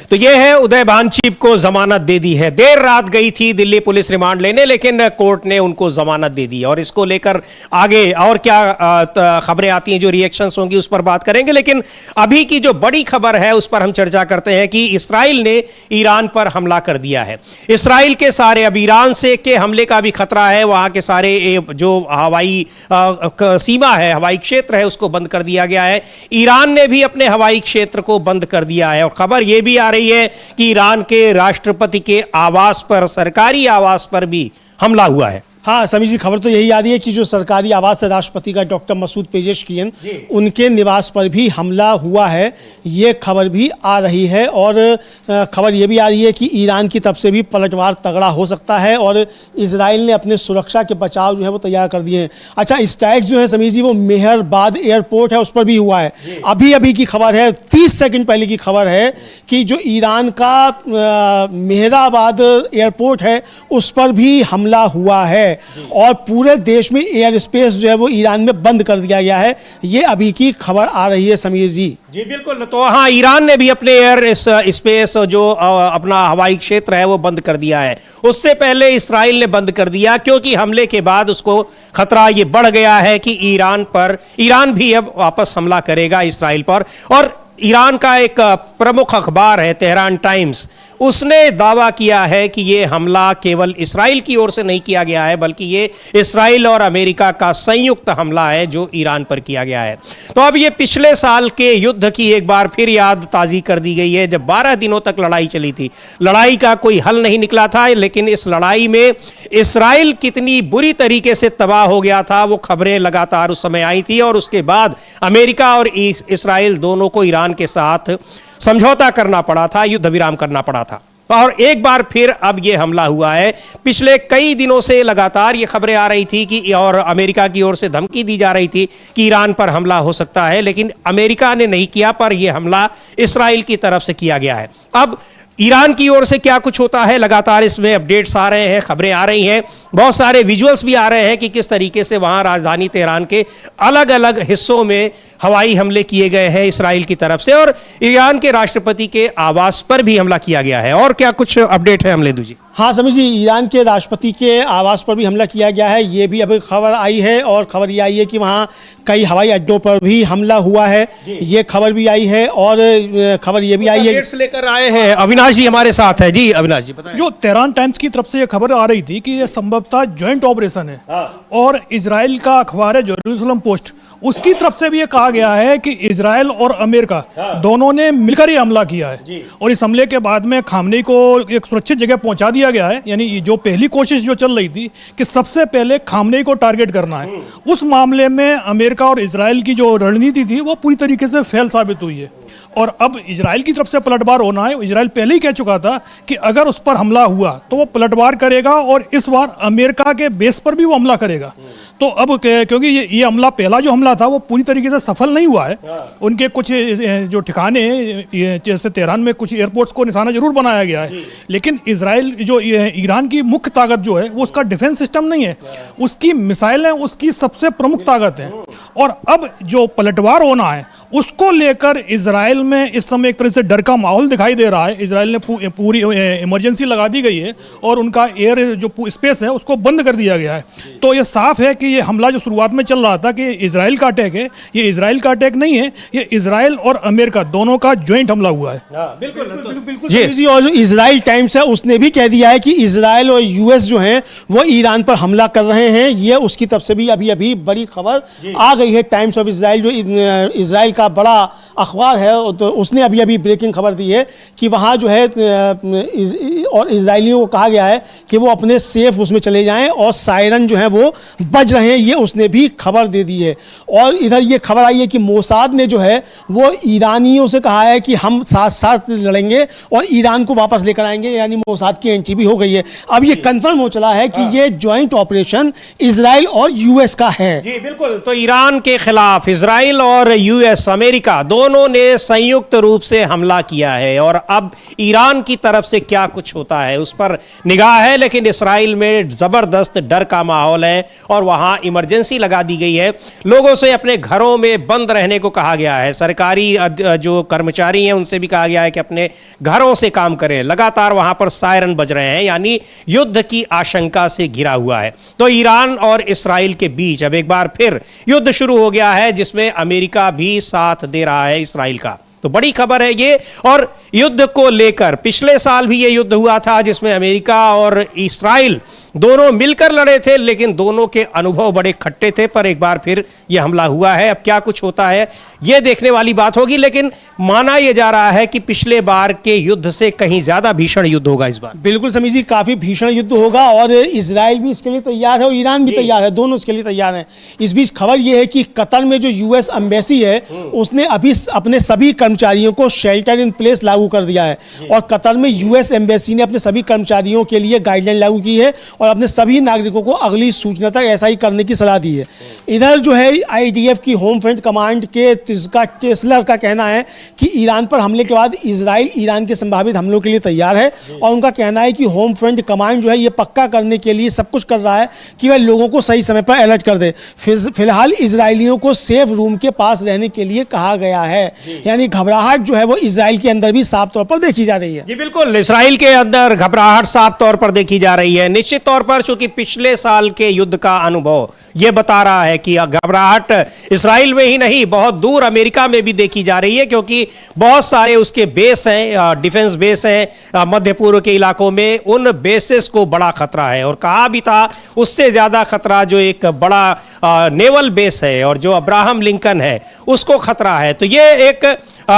Speaker 1: तो ये है उदय Bhanu chip को जमानत दे दी है। देर रात गई थी Delhi police remand लेने, लेकिन कोर्ट ने उनको जमानत दे दी। और इसको लेकर आगे और क्या खबरें आती हैं, जो रिएक्शंस होंगी उस पर बात करेंगे। लेकिन अभी की जो बड़ी खबर है उस पर हम चर्चा करते हैं कि इस्राइल ने ईरान पर हमला कर दिया है। इस्राइल के सारे, अब ईरान से के हमले का भी खतरा है, वहां के सारे जो हवाई सीमा है, हवाई क्षेत्र है, उसको बंद कर दिया गया है। ईरान ने भी अपने हवाई क्षेत्र को बंद कर दिया है। और खबर यह भी आ रही है कि ईरान के राष्ट्रपति के आवास पर, सरकारी आवास पर भी हमला हुआ है।
Speaker 2: हाँ समीर जी, खबर तो यही आ रही है कि जो सरकारी आवास है राष्ट्रपति का, डॉक्टर मसूद पेजेशकियन, उनके निवास पर भी हमला हुआ है, ये खबर भी आ रही है। और खबर ये भी आ रही है कि ईरान की तरफ से भी पलटवार तगड़ा हो सकता है और इजराइल ने अपने सुरक्षा के बचाव जो है वो तैयार कर दिए हैं। अच्छा, स्ट्राइक जो है समीर जी वो मेहरबाद एयरपोर्ट है उस पर भी हुआ है। अभी अभी की खबर है, 30 सेकंड पहले की खबर है कि जो ईरान का मेहराबाद एयरपोर्ट है उस पर भी हमला हुआ है और पूरे देश में एयर स्पेस जो है वो ईरान में बंद कर दिया गया है। ये अभी की खबर आ रही है समीर जी।
Speaker 1: जी बिल्कुल। तो हाँ, ईरान ने भी अपने एयर स्पेस जो अपना हवाई क्षेत्र है वो बंद कर दिया है। उससे पहले इस्राइल ने बंद कर दिया, क्योंकि हमले के बाद उसको खतरा ये बढ़ गया है कि ईरान भी अब वापस हमला करेगा इस्राइल पर। और ईरान का एक प्रमुख अखबार है तेहरान टाइम्स, उसने दावा किया है कि ये हमला केवल इस्राइल की ओर से नहीं किया गया है, बल्कि ये इस्राइल और अमेरिका का संयुक्त हमला है जो ईरान पर किया गया है। तो अब ये पिछले साल के युद्ध की एक बार फिर याद ताज़ी कर दी गई है, जब 12 दिनों तक लड़ाई चली थी। लड़ाई का कोई हल नहीं निकला था, लेकिन इस लड़ाई में इस्राइल कितनी बुरी तरीके से तबाह हो गया था वो खबरें लगातार उस समय आई थी। और उसके बाद अमेरिका और इस्राइल दोनों को ईरान के साथ समझौता करना पड़ा था, युद्ध विराम करना पड़ा था। और एक बार फिर अब यह हमला हुआ है। पिछले कई दिनों से लगातार ये खबरें आ रही थी कि, और अमेरिका की ओर से धमकी दी जा रही थी कि ईरान पर हमला हो सकता है, लेकिन अमेरिका ने नहीं किया, पर यह हमला इस्राइल की तरफ से किया गया है। अब ईरान की ओर से क्या कुछ होता है, लगातार इसमें अपडेट्स आ रहे हैं, खबरें आ रही हैं, बहुत सारे विजुअल्स भी आ रहे हैं कि किस तरीके से वहां राजधानी तेहरान के अलग अलग हिस्सों में हवाई हमले किए गए हैं इस्राइल की तरफ से, और ईरान के राष्ट्रपति के आवास पर भी हमला किया गया है। और क्या कुछ अपडेट है हमले जी?
Speaker 2: हाँ समीर जी, ईरान के राष्ट्रपति के आवास पर भी हमला किया गया है, ये भी अभी खबर आई है। और खबर ये आई है कि वहाँ कई हवाई अड्डों पर भी हमला हुआ है, ये खबर भी आई है। और खबर ये भी आई है,
Speaker 1: लेकर आए हैं अविनाश जी हमारे साथ है। जी अविनाश जी बताएं।
Speaker 4: जो तेहरान टाइम्स की तरफ से ये खबर आ रही थी कि ये संभवतः ज्वाइंट ऑपरेशन है, और इजराइल का अखबार है जेरूसलम पोस्ट, उसकी तरफ से भी ये कहा गया है कि इजराइल और अमेरिका दोनों ने मिलकर ये हमला किया है। और इस हमले के बाद में खामनेई को एक सुरक्षित जगह पहुंचा दिया गया है। यानी जो पहली कोशिश जो चल रही थी कि सबसे पहले खामनेई को टारगेट करना है, उस मामले में अमेरिका और इजराइल की जो रणनीति थी वो पूरी तरीके से फेल साबित हुई है। और अब इजराइल की तरफ से पलटवार होना है। इजराइल पहले ही कह चुका था कि अगर उस पर हमला हुआ तो वो पलटवार करेगा, और इस बार अमेरिका के बेस पर भी वो हमला करेगा। तो अब क्योंकि ये हमला, पहला जो हमला था वो पूरी तरीके से सफल नहीं हुआ है, उनके कुछ जो ठिकाने जैसे तेहरान में कुछ एयरपोर्ट्स को निशाना जरूर बनाया गया है, लेकिन इजराइल जो ईरान की मुख्य ताकत जो है वो उसका डिफेंस सिस्टम नहीं है, उसकी मिसाइलें उसकी सबसे प्रमुख ताकत है। और अब जो पलटवार होना है उसको लेकर इजराइल में इस समय एक तरह से डर का माहौल दिखाई दे रहा है। इजराइल ने पूरी इमरजेंसी लगा दी गई है और उनका एयर जो स्पेस है उसको बंद कर दिया गया है। तो ये साफ है कि ये हमला जो शुरुआत में चल रहा था कि इजराइल का अटैक है, ये इजराइल का अटैक नहीं है, ये इजराइल और अमेरिका दोनों का ज्वाइंट हमला हुआ है।
Speaker 2: बिल्कुल जी। और जो इजराइल टाइम्स है उसने भी कह दिया है कि इजराइल और यूएस जो हैं वो ईरान पर हमला कर रहे हैं। ये उसकी तरफ से भी अभी अभी बड़ी खबर आ गई है। टाइम्स ऑफ इजराइल जो इजराइल का बड़ा अखबार है तो उसने अभी अभी ब्रेकिंग खबर दी है कि वहाँ जो है और इजरायलियों को कहा गया है कि वो अपने सेफ उसमें चले जाएं और सायरन जो है वो बज रहे हैं, ये उसने भी खबर दे दी है। और इधर ये खबर आई है कि मोसाद ने जो है वो ईरानियों से कहा है कि हम साथ साथ लड़ेंगे और ईरान को वापस लेकर आएंगे, यानी मोसाद की एंट्री भी हो गई है। अब ये कंफर्म हो चला है कि ये ज्वाइंट ऑपरेशन इजराइल और यूएस का है।
Speaker 1: जी बिल्कुल। तो ईरान के खिलाफ इजराइल और यूएस, अमेरिका दोनों ने संयुक्त रूप से हमला किया है और अब ईरान की तरफ से क्या कुछ होता है उस पर निगाह है। लेकिन इस्राइल में जबरदस्त डर का माहौल है और वहां इमरजेंसी लगा दी गई है। लोगों से अपने घरों में बंद रहने को कहा गया है। सरकारी जो कर्मचारी हैं उनसे भी कहा गया है कि अपने घरों से काम करें। लगातार वहां पर सायरन बज रहे हैं, यानी युद्ध की आशंका से घिरा हुआ है। तो ईरान और इस्राइल के बीच अब एक बार फिर युद्ध शुरू हो गया है जिसमें अमेरिका भी साथ दे रहा है इस्राइल का। तो बड़ी खबर है ये। और युद्ध को लेकर पिछले साल भी ये युद्ध हुआ था जिसमें अमेरिका और इस्राइल दोनों मिलकर लड़े थे, लेकिन दोनों के अनुभव बड़े खट्टे थे। पर एक बार फिर ये हमला हुआ है। अब क्या कुछ होता है ये देखने वाली बात होगी, लेकिन माना यह जा रहा है कि पिछले बार के युद्ध से कहीं ज्यादा भीषण युद्ध होगा इस बार।
Speaker 2: बिल्कुल समीर जी, काफी भीषण युद्ध होगा और इजराइल भी इसके लिए तैयार है और ईरान भी तैयार है, दोनों इसके लिए तैयार हैं। इस बीच खबर यह है कि कतर में जो यूएस एम्बेसी है उसने अभी अपने सभी कर्मचारियों को शेल्टर इन प्लेस लागू कर दिया है और कतर में यूएस एम्बेसी ने अपने सभी कर्मचारियों के लिए गाइडलाइन लागू की है और अपने सभी नागरिकों को अगली सूचना तक ऐसा ही करने की सलाह दी है। इधर जो है आईडीएफ की होम फ्रंट कमांड के तिस्का टेस्लर का कहना है कि ईरान पर हमले के बाद इजराइल ईरान के संभावित हमलों के लिए तैयार है और उनका कहना है कि होम फ्रंट कमांड जो है ये पक्का करने के लिए सब कुछ कर रहा है कि वह लोगों को सही समय पर अलर्ट कर दे। फिलहाल इजरायलियों को सेफ रूम के पास रहने के लिए कहा गया है, यानी घबराहट जो है वो इजराइल के अंदर भी साफ तौर पर देखी जा रही है।
Speaker 1: जी बिल्कुल, इजराइल के अंदर घबराहट साफ तौर पर देखी जा रही है। निश्चित तौर पर चूंकि पिछले साल के युद्ध का अनुभव यह बता रहा है कि घबराहट इजराइल में ही नहीं बहुत दूर अमेरिका में भी देखी जा रही है, क्योंकि बहुत सारे उसके बेस हैं, डिफेंस बेस हैं मध्य पूर्व के इलाकों में। उन बेसेस को बड़ा खतरा है और कहा भी था उससे ज्यादा खतरा जो एक बड़ा नेवल बेस है और जो अब्राहम लिंकन है उसको खतरा है। तो ये एक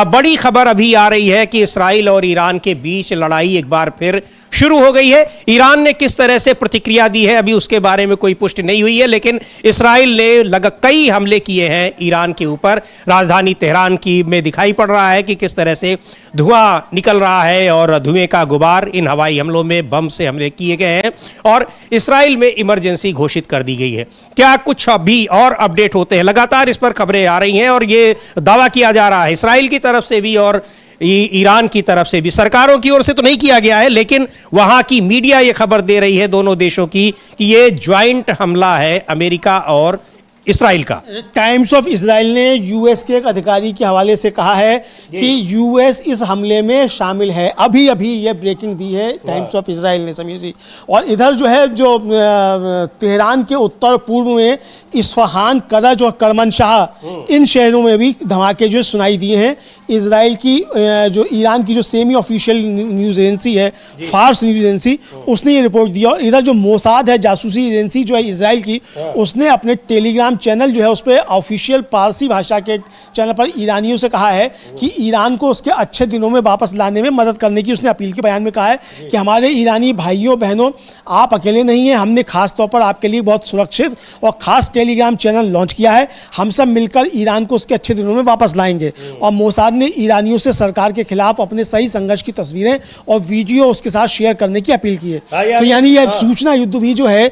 Speaker 1: बड़ी खबर अभी आ रही है कि इस्राइल और ईरान के बीच लड़ाई एक बार फिर शुरू हो गई है। ईरान ने किस तरह से प्रतिक्रिया दी है अभी उसके बारे में कोई पुष्टि नहीं हुई है, लेकिन इस्राइल ने कई हमले किए हैं ईरान के ऊपर। राजधानी तेहरान की में दिखाई पड़ रहा है कि किस तरह से धुआं निकल रहा है और धुएं का गुबार इन हवाई हमलों में बम से हमले किए गए हैं और इस्राइल में इमरजेंसी घोषित कर दी गई है। क्या कुछ अभी और अपडेट होते हैं? लगातार इस पर खबरें आ रही हैं और ये दावा किया जा रहा है इस्राइल की तरफ से भी और ईरान की तरफ से भी। सरकारों की ओर से तो नहीं किया गया है, लेकिन वहां की मीडिया ये खबर दे रही है दोनों देशों की कि ये ज्वाइंट हमला है अमेरिका और इस्राइल का।
Speaker 2: टाइम्स ऑफ इजराइल ने यूएस के एक अधिकारी के हवाले से कहा है कि यूएस इस हमले में शामिल है। अभी अभी ये ब्रेकिंग दी है टाइम्स ऑफ इजराइल ने, समीर जी। और इधर जो है जो तेहरान के उत्तर पूर्व में इस्फहान, करज और करमनशाह इन शहरों में भी धमाके जो सुनाई दिए हैं। इजराइल की जो ईरान की जो सेमी ऑफिशियल न्यूज़ एजेंसी है फार्स न्यूज़ एजेंसी, उसने ये रिपोर्ट दिया। और इधर जो मोसाद है जासूसी एजेंसी जो है इजराइल की, उसने अपने टेलीग्राम चैनल जो है उस पर ऑफिशियल पारसी भाषा के चैनल पर ईरानियों से कहा है कि ईरान को उसके अच्छे दिनों में वापस लाने में मदद करने की उसने अपील के बयान में कहा है कि हमारे ईरानी भाइयों बहनों, आप अकेले नहीं हैं, हमने खास तौर पर आपके लिए बहुत सुरक्षित और खास टेलीग्राम चैनल लॉन्च किया है। हम सब मिलकर ईरान को उसके अच्छे दिनों में वापस लाएंगे। और मोसाद ने ईरानियों से सरकार के खिलाफ अपने सही संघर्ष की तस्वीरें और वीडियो उसके साथ शेयर करने की अपील की है। तो यानी यह सूचना युद्ध भी जो है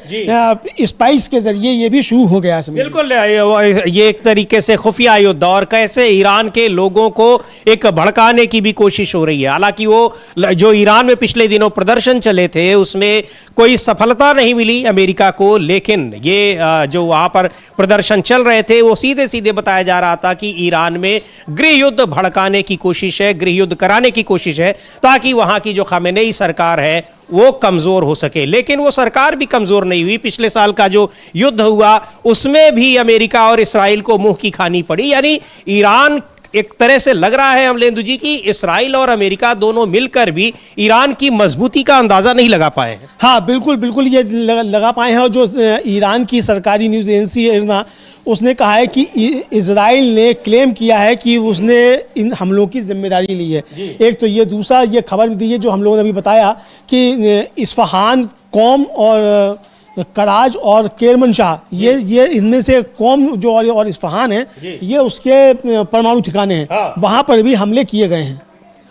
Speaker 2: स्पाइस के जरिए ये भी शुरू हो गया है।
Speaker 1: बिल्कुल ये एक तरीके से खुफिया युद्ध और कैसे ईरान के लोगों को एक भड़काने की भी कोशिश हो रही है। हालांकि वो जो ईरान में पिछले दिनों प्रदर्शन चले थे उसमें कोई सफलता नहीं मिली अमेरिका को, लेकिन ये जो वहां पर प्रदर्शन चल रहे थे वो सीधे सीधे बताया जा रहा था कि ईरान में गृह युद्ध भड़काने की कोशिश है, गृह युद्ध कराने की कोशिश है, ताकि वहां की जो खामेनेई सरकार है वो कमजोर हो सके। लेकिन वो सरकार भी कमजोर नहीं हुई। पिछले साल का जो युद्ध हुआ उसमें भी अमेरिका और इस्राइल को मुंह की खानी पड़ी। यानी ईरान एक तरह से लग रहा है अमलेंदु जी कि इस्राइल और अमेरिका दोनों मिलकर भी ईरान की मजबूती का अंदाजा नहीं लगा पाए हैं।
Speaker 2: हाँ बिल्कुल बिल्कुल, ये लगा पाए हैं। और जो ईरान की सरकारी न्यूज़ एजेंसी है ना, उसने कहा है कि इजराइल ने क्लेम किया है कि उसने इन हमलों की जिम्मेदारी ली है। एक तो ये, दूसरा ये खबर भी दी है जो हम लोगों ने अभी बताया कि इस्फहान, कौम और कराज और केरमनशाह, ये इनमें से कौम जो और इस्फहान है, ये उसके परमाणु ठिकाने हैं।
Speaker 1: हाँ।
Speaker 2: वहाँ पर भी हमले किए गए हैं।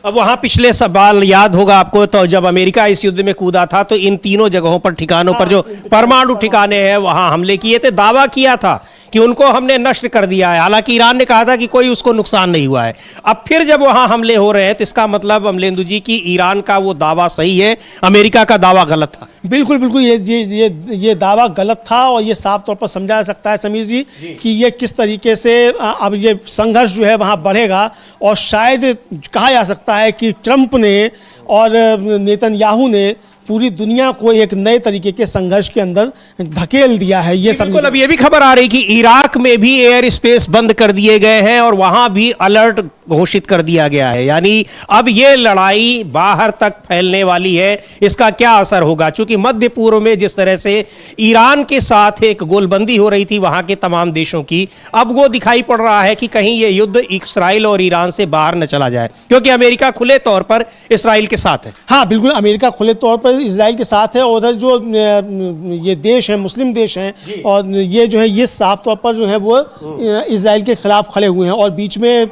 Speaker 1: अब वहां पिछले सवाल याद होगा आपको, तो जब अमेरिका इस युद्ध में कूदा था तो इन तीनों जगहों पर ठिकानों पर जो परमाणु ठिकाने हैं वहां हमले किए थे। दावा किया था कि उनको हमने नष्ट कर दिया है। हालांकि ईरान ने कहा था कि कोई उसको नुकसान नहीं हुआ है। अब फिर जब वहां हमले हो रहे हैं तो इसका मतलब अमलेंदु जी की ईरान का वो दावा सही है, अमेरिका का दावा गलत था।
Speaker 2: बिल्कुल बिल्कुल, ये दावा गलत था और ये साफ तौर पर समझा जा सकता है समीर जी कि ये किस तरीके से अब ये संघर्ष जो है वहाँ बढ़ेगा। और शायद कहा जा सकता है कि ट्रंप ने और नेतन्याहू ने पूरी दुनिया को एक नए तरीके के संघर्ष के अंदर धकेल दिया है। ये
Speaker 1: बिल्कुल। अब ये भी खबर आ रही कि इराक में भी एयर स्पेस बंद कर दिए गए हैं और वहां भी अलर्ट घोषित कर दिया गया है। यानी अब ये लड़ाई बाहर तक फैलने वाली है। इसका क्या असर होगा? चूंकि मध्य पूर्व में जिस तरह से ईरान के साथ एक गोलबंदी हो रही थी वहां के तमाम देशों की, अब वो दिखाई पड़ रहा है कि कहीं ये युद्ध इस्राइल और ईरान से बाहर न चला जाए, क्योंकि अमेरिका खुले तौर पर इस्राइल के साथ है।
Speaker 2: हाँ बिल्कुल, अमेरिका खुले तौर पर इजराइल के साथ है। और उधर जो ये देश हैं, मुस्लिम देश हैं, और ये जो है ये साफ तौर पर जो है वो इजराइल के खिलाफ खड़े हुए हैं। और बीच में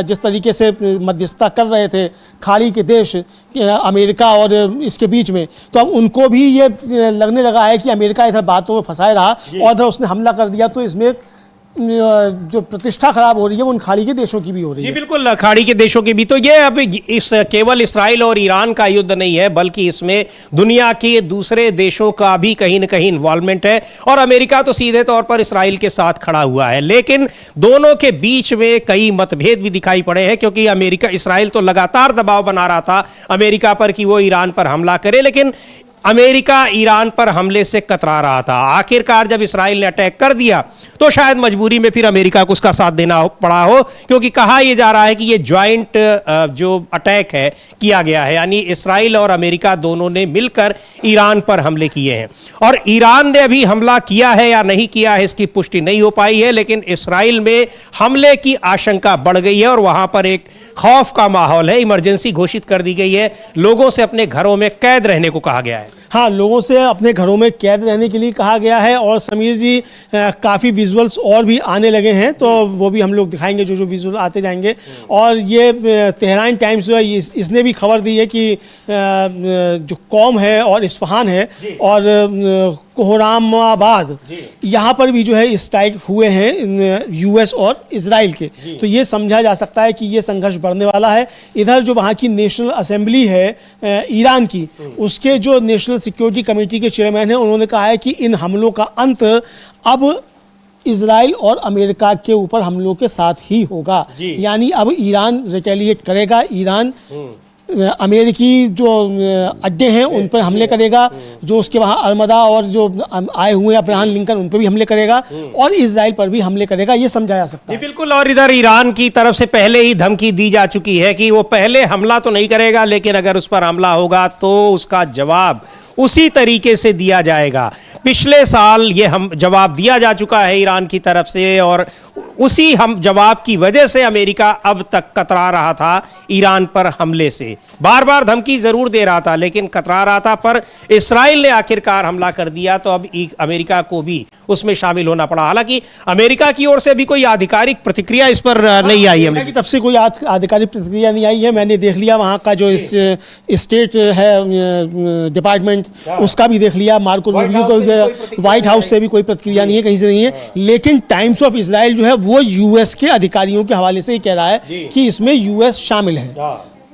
Speaker 2: जिस तरीके से मध्यस्थता कर रहे थे खाड़ी के देश अमेरिका और इसके बीच में, तो अब उनको भी ये लगने लगा है कि अमेरिका इधर बातों में फंसाए रहा और इधर उसने हमला कर दिया, तो इसमें जो प्रतिष्ठा खराब हो रही है वो उन खाड़ी के देशों की भी हो रही है।
Speaker 1: जी बिल्कुल, खाड़ी के देशों की भी। तो ये अब इस केवल इस्राइल और ईरान का युद्ध नहीं है, बल्कि इसमें दुनिया के दूसरे देशों का भी कहीं न कहीं इन्वॉल्वमेंट है। और अमेरिका तो सीधे तौर पर इस्राइल के साथ खड़ा हुआ है, लेकिन दोनों के बीच में कई मतभेद भी दिखाई पड़े हैं। क्योंकि इस्राइल तो लगातार दबाव बना रहा था अमेरिका पर कि वो ईरान पर हमला करे, लेकिन अमेरिका ईरान पर हमले से कतरा रहा था। आखिरकार जब इस्राइल ने अटैक कर दिया तो शायद मजबूरी में फिर अमेरिका को उसका साथ देना पड़ा हो, क्योंकि कहा यह जा रहा है कि ये ज्वाइंट जो अटैक है किया गया है, यानी इस्राइल और अमेरिका दोनों ने मिलकर ईरान पर हमले किए हैं। और ईरान ने अभी हमला किया है या नहीं किया है इसकी पुष्टि नहीं हो पाई है, लेकिन इस्राइल में हमले की आशंका बढ़ गई है और वहां पर एक खौफ का माहौल है। इमरजेंसी घोषित कर दी गई है, लोगों से अपने घरों में कैद रहने को कहा गया है।
Speaker 2: हाँ, लोगों से अपने घरों में कैद रहने के लिए कहा गया है। और समीर जी काफ़ी विजुअल्स और भी आने लगे हैं, तो वो भी हम लोग दिखाएंगे जो विजुअल आते जाएंगे। और ये तेहरान टाइम्स जो है इसने भी खबर दी है कि जो कौम है और इस्फहान है और कोहरामाबाद, यहाँ पर भी जो है स्ट्राइक हुए हैं यूएस और इजराइल के। तो ये समझा जा सकता है कि ये संघर्ष बढ़ने वाला है। इधर जो वहाँ की नेशनल असेंबली है ईरान की, उसके जो नेशनल सिक्योरिटी कमेटी के चेयरमैन हैं, उन्होंने कहा है कि इन हमलों का अंत अब इजराइल और अमेरिका के ऊपर हमलों के साथ ही होगा। यानी अब ईरान रिटेलिएट करेगा, ईरान अमेरिकी जो अड्डे हैं उन पर हमले करेगा, जो उसके वहाँ अल्मदा और जो आए हुए अब्राहम लिंकन उन पर भी हमले करेगा, और इजराइल पर भी हमले करेगा, ये समझा जा सकता है।
Speaker 1: बिल्कुल। और इधर ईरान की तरफ से पहले ही धमकी दी जा चुकी है कि वो पहले हमला तो नहीं करेगा, लेकिन अगर उस पर हमला होगा तो उसका जवाब उसी तरीके से दिया जाएगा। पिछले साल ये हम जवाब दिया जा चुका है ईरान की तरफ से, और उसी हम जवाब की वजह से अमेरिका अब तक कतरा रहा था ईरान पर हमले से। बार बार धमकी जरूर दे रहा था लेकिन कतरा रहा था, पर इस्राइल ने आखिरकार हमला कर दिया, तो अब अमेरिका को भी उसमें शामिल होना पड़ा। हालांकि अमेरिका की ओर से भी कोई आधिकारिक प्रतिक्रिया इस पर नहीं आई है,
Speaker 2: तब से कोई आधिकारिक प्रतिक्रिया नहीं आई है। मैंने देख लिया वहाँ का जो स्टेट है डिपार्टमेंट उसका भी देख लिया। मार्को रूबियो को व्हाइट हाउस से भी कोई प्रतिक्रिया नहीं है, कहीं से नहीं है। लेकिन टाइम्स ऑफ इजराइल जो है वो यूएस के अधिकारियों के हवाले से ही कह रहा है कि इसमें यूएस शामिल है।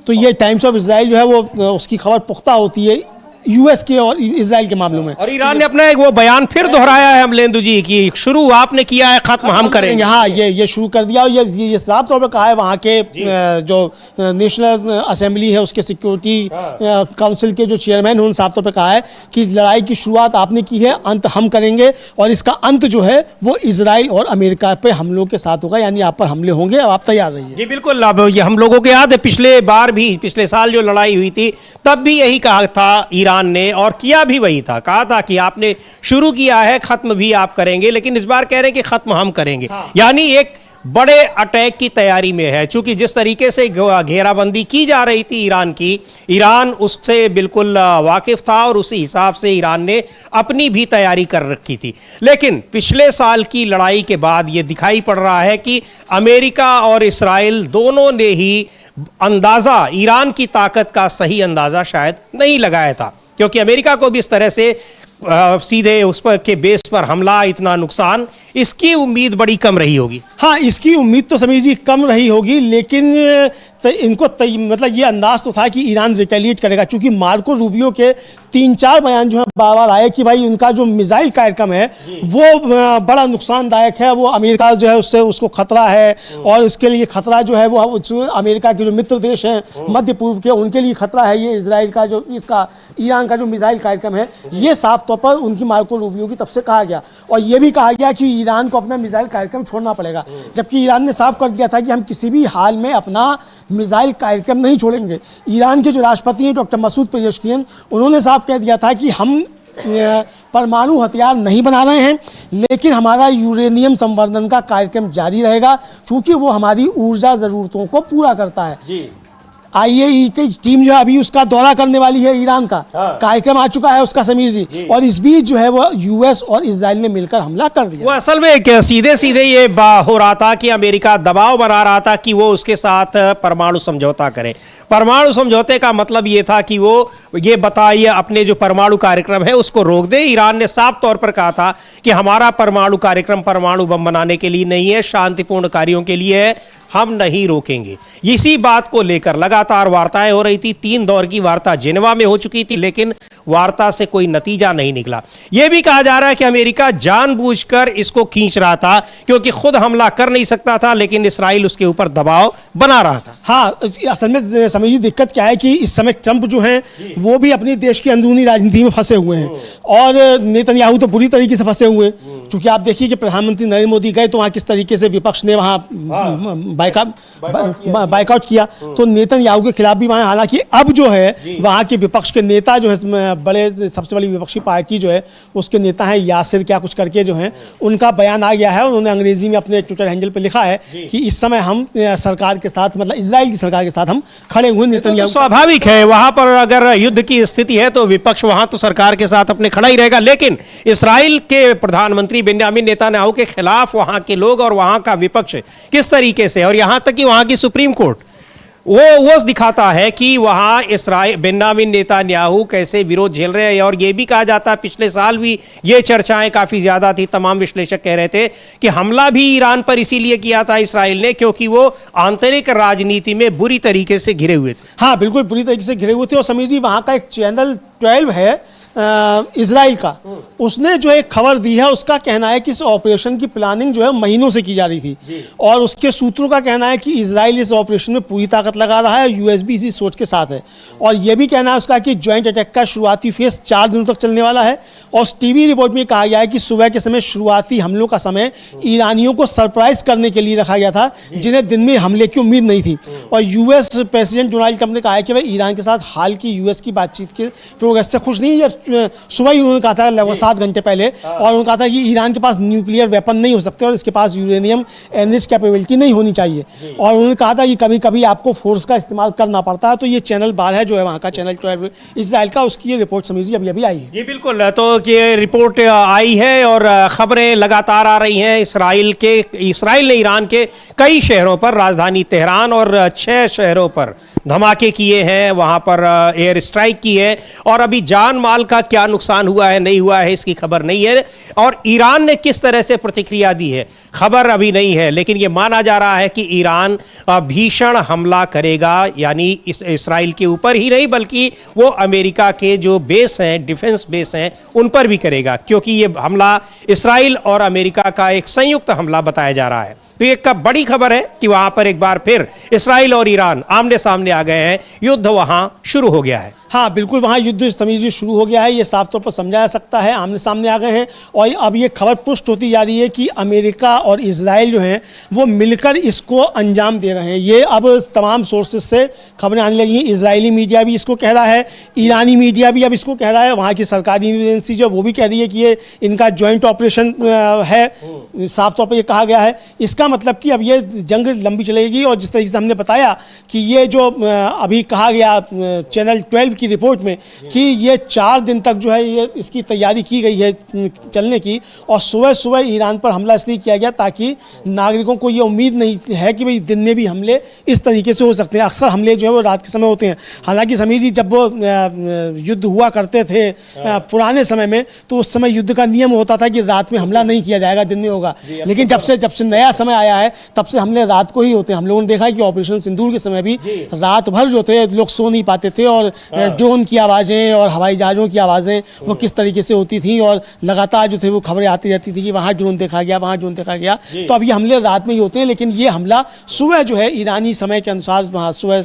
Speaker 2: तो ये टाइम्स ऑफ इजराइल जो है वो उसकी खबर पुख्ता होती है यूएस के और इजराइल के मामलों में।
Speaker 1: और ईरान ने अपना एक वो बयान फिर दोहराया है अमलेंदु जी की शुरू आपने किया है, खत्म हम करेंगे।
Speaker 2: हाँ, ये शुरू कर दिया और ये साफ तौर पर कहा है वहाँ के जो नेशनल असेंबली है उसके सिक्योरिटी काउंसिल के जो चेयरमैन हैं उन्होंने साफ तौर पर कहा है कि लड़ाई की शुरुआत आपने की है, अंत हम करेंगे और इसका अंत जो है वो इजराइल और अमेरिका पे हमलों के साथ होगा, यानी आप पर हमले होंगे, अब आप तैयार रहिए।
Speaker 1: जी बिल्कुल। अब ये हम लोगों को याद है पिछले साल जो लड़ाई हुई थी तब भी यही कहा था ईरान ने, और किया भी वही था, कहा था कि आपने शुरू किया है खत्म भी आप करेंगे, लेकिन इस बार कह रहे हैं कि खत्म हम करेंगे। यानी एक बड़े अटैक की तैयारी में है। चूंकि जिस तरीके से घेराबंदी की जा रही थी ईरान की, ईरान उससे बिल्कुल वाकिफ था और उसी हिसाब से ईरान ने अपनी भी तैयारी कर रखी थी। लेकिन पिछले साल की लड़ाई के बाद ये दिखाई पड़ रहा है कि अमेरिका और इस्राइल दोनों ने ही अंदाजा, ईरान की ताकत का सही अंदाजा शायद नहीं लगाया था, क्योंकि अमेरिका को भी इस तरह से सीधे उस पर के बेस पर हमला, इतना नुकसान, इसकी उम्मीद बड़ी कम रही होगी।
Speaker 2: हाँ, इसकी उम्मीद तो समीर जी कम रही होगी, लेकिन इनको मतलब ये अंदाज तो था कि ईरान रिटेलिएट करेगा, क्योंकि मार्को रूबियो के 3-4 बयान जो है बार-बार आए कि भाई उनका जो मिसाइल कार्यक्रम है वो बड़ा नुकसानदायक है, वो अमेरिका जो है उससे उसको खतरा है और इसके लिए खतरा जो है वो अमेरिका के जो मित्र देश हैं मध्य पूर्व के, उनके लिए खतरा है ये इजराइल का जो ईरान का जो मिसाइल कार्यक्रम है। ये साफ तौर पर उनकी मार्को रूबियो की तरफ से कहा गया और ये भी कहा गया कि ईरान को अपना मिसाइल कार्यक्रम छोड़ना पड़ेगा, जबकि ईरान ने साफ कर दिया था कि हम किसी भी हाल में अपना मिसाइल कार्यक्रम नहीं छोड़ेंगे। ईरान के जो राष्ट्रपति हैं डॉक्टर मसूद पेजेश्कियान, उन्होंने साफ कह दिया था कि हम परमाणु हथियार नहीं बना रहे हैं, लेकिन हमारा यूरेनियम संवर्धन का कार्यक्रम जारी रहेगा, क्योंकि वो हमारी ऊर्जा ज़रूरतों को पूरा करता है। IAEA की टीम जो है अभी उसका दौरा करने वाली है, ईरान का कार्यक्रम आ चुका है उसका समीर जी, और इस बीच जो है वो यूएस और इजराइल ने मिलकर हमला कर दिया।
Speaker 1: वो असल में सीधे सीधे ये हो रहा था कि अमेरिका दबाव बना रहा था कि वो उसके साथ परमाणु समझौता करे। परमाणु समझौते का मतलब ये था कि वो ये बताइए अपने जो परमाणु कार्यक्रम है उसको रोक दे। ईरान ने साफ तौर पर कहा था कि हमारा परमाणु कार्यक्रम परमाणु बम बनाने के लिए नहीं है, शांतिपूर्ण कार्यों के लिए है, हम नहीं रोकेंगे। इसी बात को लेकर लगातार वार्ताएं हो रही थी। 3 दौर की वार्ता जिनेवा में हो चुकी थी, लेकिन वार्ता से कोई नतीजा नहीं निकला। यह भी कहा जा रहा है कि अमेरिका जानबूझकर इसको खींच रहा था, क्योंकि खुद हमला कर नहीं सकता था, लेकिन इसराइल उसके ऊपर दबाव बना रहा था।
Speaker 2: हाँ, असल में समझिए दिक्कत क्या है कि इस समय ट्रंप जो हैं वो भी अपने देश की अंदरूनी राजनीति में फंसे हुए हैं और नेतन्याहू तो बुरी तरीके से फंसे हुए हैं। क्योंकि आप देखिए कि प्रधानमंत्री नरेंद्र मोदी गए तो वहाँ किस तरीके से विपक्ष ने वहाँ बाइकआउट किया, तो नेतन्याहू के खिलाफ भी वहाँ, हालांकि अब जो है वहाँ के विपक्ष के नेता जो है सबसे बड़ी विपक्षी पार्टी जो है उसके नेता हैं यासिर क्या कुछ करके जो हैं, उनका बयान आ गया है। उन्होंने अंग्रेजी में अपने ट्विटर हैंडल पर लिखा है कि इस समय हम सरकार के साथ, मतलब इजराइल की सरकार के साथ हम खड़े हुए। नेतन्याहू,
Speaker 1: स्वाभाविक है, वहां पर अगर युद्ध की स्थिति है तो विपक्ष वहां तो सरकार के साथ अपने खड़ा ही रहेगा, लेकिन इसराइल के प्रधानमंत्री बेंजामिन नेतन्याहू के खिलाफ वहां के लोग और वहां का विपक्ष किस तरीके से, और यहां तक कि वहां की सुप्रीम कोर्ट वो दिखाता है कि वहां इसराइल बेंजामिन नेतन्याहू कैसे विरोध झेल रहे हैं। और ये भी कहा जाता है, पिछले साल भी ये चर्चाएं काफी ज्यादा थी, तमाम विश्लेषक कह रहे थे कि हमला भी ईरान पर इसीलिए किया था इसराइल ने क्योंकि वो आंतरिक राजनीति में बुरी तरीके से घिरे हुए थे।
Speaker 2: हाँ, बिल्कुल बुरी तरीके से घिरे हुए थे। और समीर जी, वहां का एक चैनल 12 है इजराइल का, उसने जो एक खबर दी है, उसका कहना है कि इस ऑपरेशन की प्लानिंग जो है महीनों से की जा रही थी और उसके सूत्रों का कहना है कि इजराइल इस ऑपरेशन में पूरी ताकत लगा रहा है, यूएस भी इसी सोच के साथ है। और यह भी कहना है उसका कि ज्वाइंट अटैक का शुरुआती फेज 4 दिनों तक चलने वाला है। और टीवी रिपोर्ट में कहा गया है कि सुबह के समय शुरुआती हमलों का समय ईरानियों को सरप्राइज करने के लिए रखा गया था, जिन्हें दिन में हमले की उम्मीद नहीं थी। और यूएस प्रेसिडेंट डोनाल्ड ट्रंप ने कहा है कि वह ईरान के साथ हाल की यूएस की बातचीत के प्रोग्रेस से खुश नहीं है। सुबह ही उन्होंने कहा था, लगभग 7 घंटे पहले, और उन्होंने कहा था कि ईरान के पास न्यूक्लियर वेपन नहीं हो सकते और इसके पास यूरेनियम एनरिच कैपेबिलिटी नहीं होनी चाहिए। और उन्होंने कहा था कि कभी कभी आपको फोर्स का इस्तेमाल करना पड़ता है। तो ये चैनल 12 है जो है वहाँ का चैनल 12 इजराइल का, उसकी ये रिपोर्ट समझिए अभी आई है।
Speaker 1: जी बिल्कुल, तो ये रिपोर्ट आई है और खबरें लगातार आ रही हैं। इसराइल ने ईरान के कई शहरों पर, राजधानी तेहरान और 6 शहरों पर धमाके किए हैं, वहाँ पर एयर स्ट्राइक की है और अभी जान माल का क्या नुकसान हुआ है नहीं हुआ है इसकी खबर नहीं है, और ईरान ने किस तरह से प्रतिक्रिया दी है खबर अभी नहीं है, लेकिन यह माना जा रहा है कि ईरान भीषण हमला करेगा, यानी इसराइल के ऊपर ही नहीं बल्कि वो अमेरिका के जो बेस हैं, डिफेंस बेस हैं, उन पर भी करेगा, क्योंकि ये हमला इसराइल और अमेरिका का एक संयुक्त हमला बताया जा रहा है। तो ये कब बड़ी खबर है कि वहां पर एक बार फिर इसराइल और ईरान आमने सामने आ गए हैं, युद्ध वहां शुरू हो गया है।
Speaker 2: हाँ बिल्कुल, वहाँ युद्ध समीर जी शुरू हो गया है, ये साफ तौर पर समझा जा सकता है, आमने सामने आ गए हैं। और अब ये खबर पुष्ट होती जा रही है कि अमेरिका और इजराइल जो हैं वो मिलकर इसको अंजाम दे रहे हैं। ये अब तमाम सोर्सेज से खबरें आने लगी हैं। इजरायली मीडिया भी इसको कह रहा है, ईरानी मीडिया भी अब इसको कह रहा है, वहाँ की सरकारी एजेंसी जो वो भी कह रही है कि ये इनका जॉइंट ऑपरेशन है, साफ तौर पर ये कहा गया है। इसका मतलब कि अब ये जंग लंबी चलेगी, और जिस तरीके से हमने बताया कि ये जो अभी कहा गया चैनल 12 की रिपोर्ट में कि ये 4 दिन तक जो है ये इसकी तैयारी की गई है चलने की, और सुबह सुबह ईरान पर हमला इसलिए किया गया ताकि नागरिकों को ये उम्मीद नहीं है कि भाई दिन में भी हमले इस तरीके से हो सकते हैं। अक्सर हमले जो है वो रात के समय होते हैं। हालांकि समीर जी, जब वो युद्ध हुआ करते थे पुराने समय में, तो उस समय युद्ध का नियम होता था कि रात में हमला नहीं किया जाएगा, दिन में होगा। लेकिन जब से नया समय आया है तब से हमले रात को ही होते हैं। हम लोगों ने देखा है कि ऑपरेशन सिंदूर के समय भी रात भर जो थे लोग सो नहीं पाते थे, और ड्रोन की आवाज़ें और हवाई जहाज़ों की आवाज़ें वो किस तरीके से होती थी, और लगातार जो थे वो खबरें आती रहती थी कि वहाँ ड्रोन देखा गया, वहाँ ड्रोन देखा गया। तो अब ये हमले रात में ही होते हैं, लेकिन ये हमला सुबह जो है ईरानी समय के अनुसार वहाँ सुबह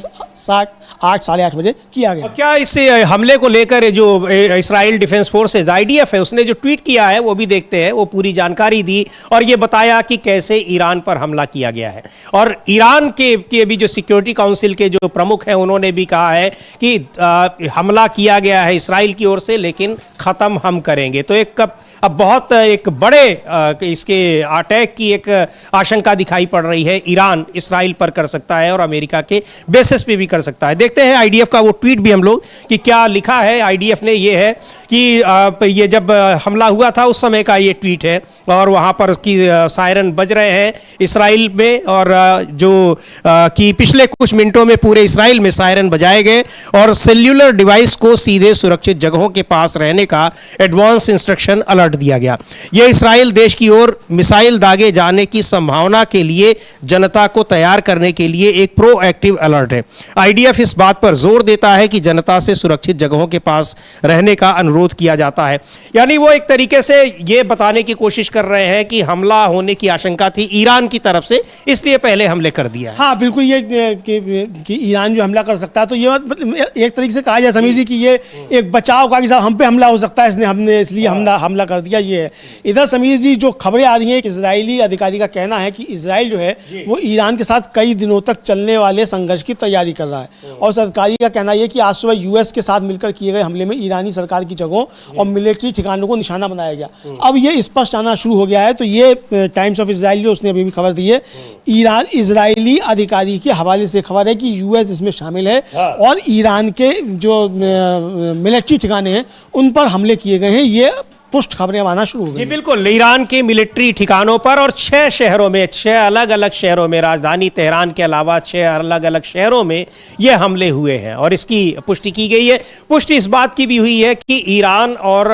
Speaker 2: 8 साढ़े 8 बजे किया गया।
Speaker 1: क्या इससे हमले को लेकर जो इसराइल डिफेंस फोर्सेज IDF है उसने जो ट्वीट किया है वो भी देखते हैं। वो पूरी जानकारी दी और ये बताया कि कैसे ईरान पर हमला किया गया है। और ईरान के भी जो सिक्योरिटी काउंसिल के जो प्रमुख हैं उन्होंने भी कहा है कि हमला किया गया है इसराइल की ओर से, लेकिन ख़त्म हम करेंगे। तो अब बहुत एक बड़े इसके अटैक की एक आशंका दिखाई पड़ रही है। ईरान इसराइल पर कर सकता है और अमेरिका के बेसिस पे भी कर सकता है। देखते हैं IDF का वो ट्वीट भी हम लोग कि क्या लिखा है। IDF ने ये है कि ये जब हमला हुआ था उस समय का ये ट्वीट है, और वहाँ पर की सायरन बज रहे हैं इसराइल में, और जो कि पिछले कुछ मिनटों में पूरे इसराइल में सायरन बजाए गए, और सेल्यूलर डिवाइस को सीधे सुरक्षित जगहों के पास रहने का एडवांस इंस्ट्रक्शन अलर्ट दिया गया। यह इसराइल देश की ओर मिसाइल दागे जाने की संभावना के लिए जनता को तैयार करने के लिए एक प्रोएक्टिव अलर्ट है। IDF इस बात पर जोर देता है कि जनता से सुरक्षित जगहों के पास रहने का अनुरोध किया जाता है। यानी वो एक तरीके से ये बताने की कोशिश कर रहे हैं कि हमला होने की आशंका थी ईरान की तरफ से, इसलिए पहले हमले कर दिया है।
Speaker 2: हाँ बिल्कुल, ये कि ईरान जो हमला कर सकता है, तो ये एक तरीके से कहा जाए समीर जी कि ये एक बचाव का कि साहब हम पे हमला हो सकता है, हमने इसलिए हमला कर दिया। ये है इधर समीर जी जो खबरें आ रही हैं, एक इजरायली अधिकारी का कहना है कि इजराइल जो है वो ईरान के साथ कई दिनों तक चलने वाले संघर्ष की तैयारी कर रहा है। और उस अधिकारी का कहना यह कि आज सुबह US के साथ मिलकर किए गए हमले में ईरानी सरकार की जगहों और मिलिट्री ठिकानों को निशाना बनाया गया। अब ये स्पष्ट आना शुरू हो गया है। तो ये टाइम्स ऑफ इजराइल जो उसने अभी भी खबर दी है, इजरायली अधिकारी के हवाले से खबर है कि US इसमें शामिल है, और ईरान के जो मिलिट्री ठिकाने हैं उन पर हमले किए गए हैं। ये पुष्ट खबरें आना शुरू हो गई।
Speaker 1: जी बिल्कुल, ईरान के मिलिट्री ठिकानों पर और 6 शहरों में, 6 अलग अलग शहरों में, राजधानी तेहरान के अलावा 6 अलग अलग शहरों में ये हमले हुए हैं और इसकी पुष्टि की गई है। पुष्टि इस बात की भी हुई है कि ईरान और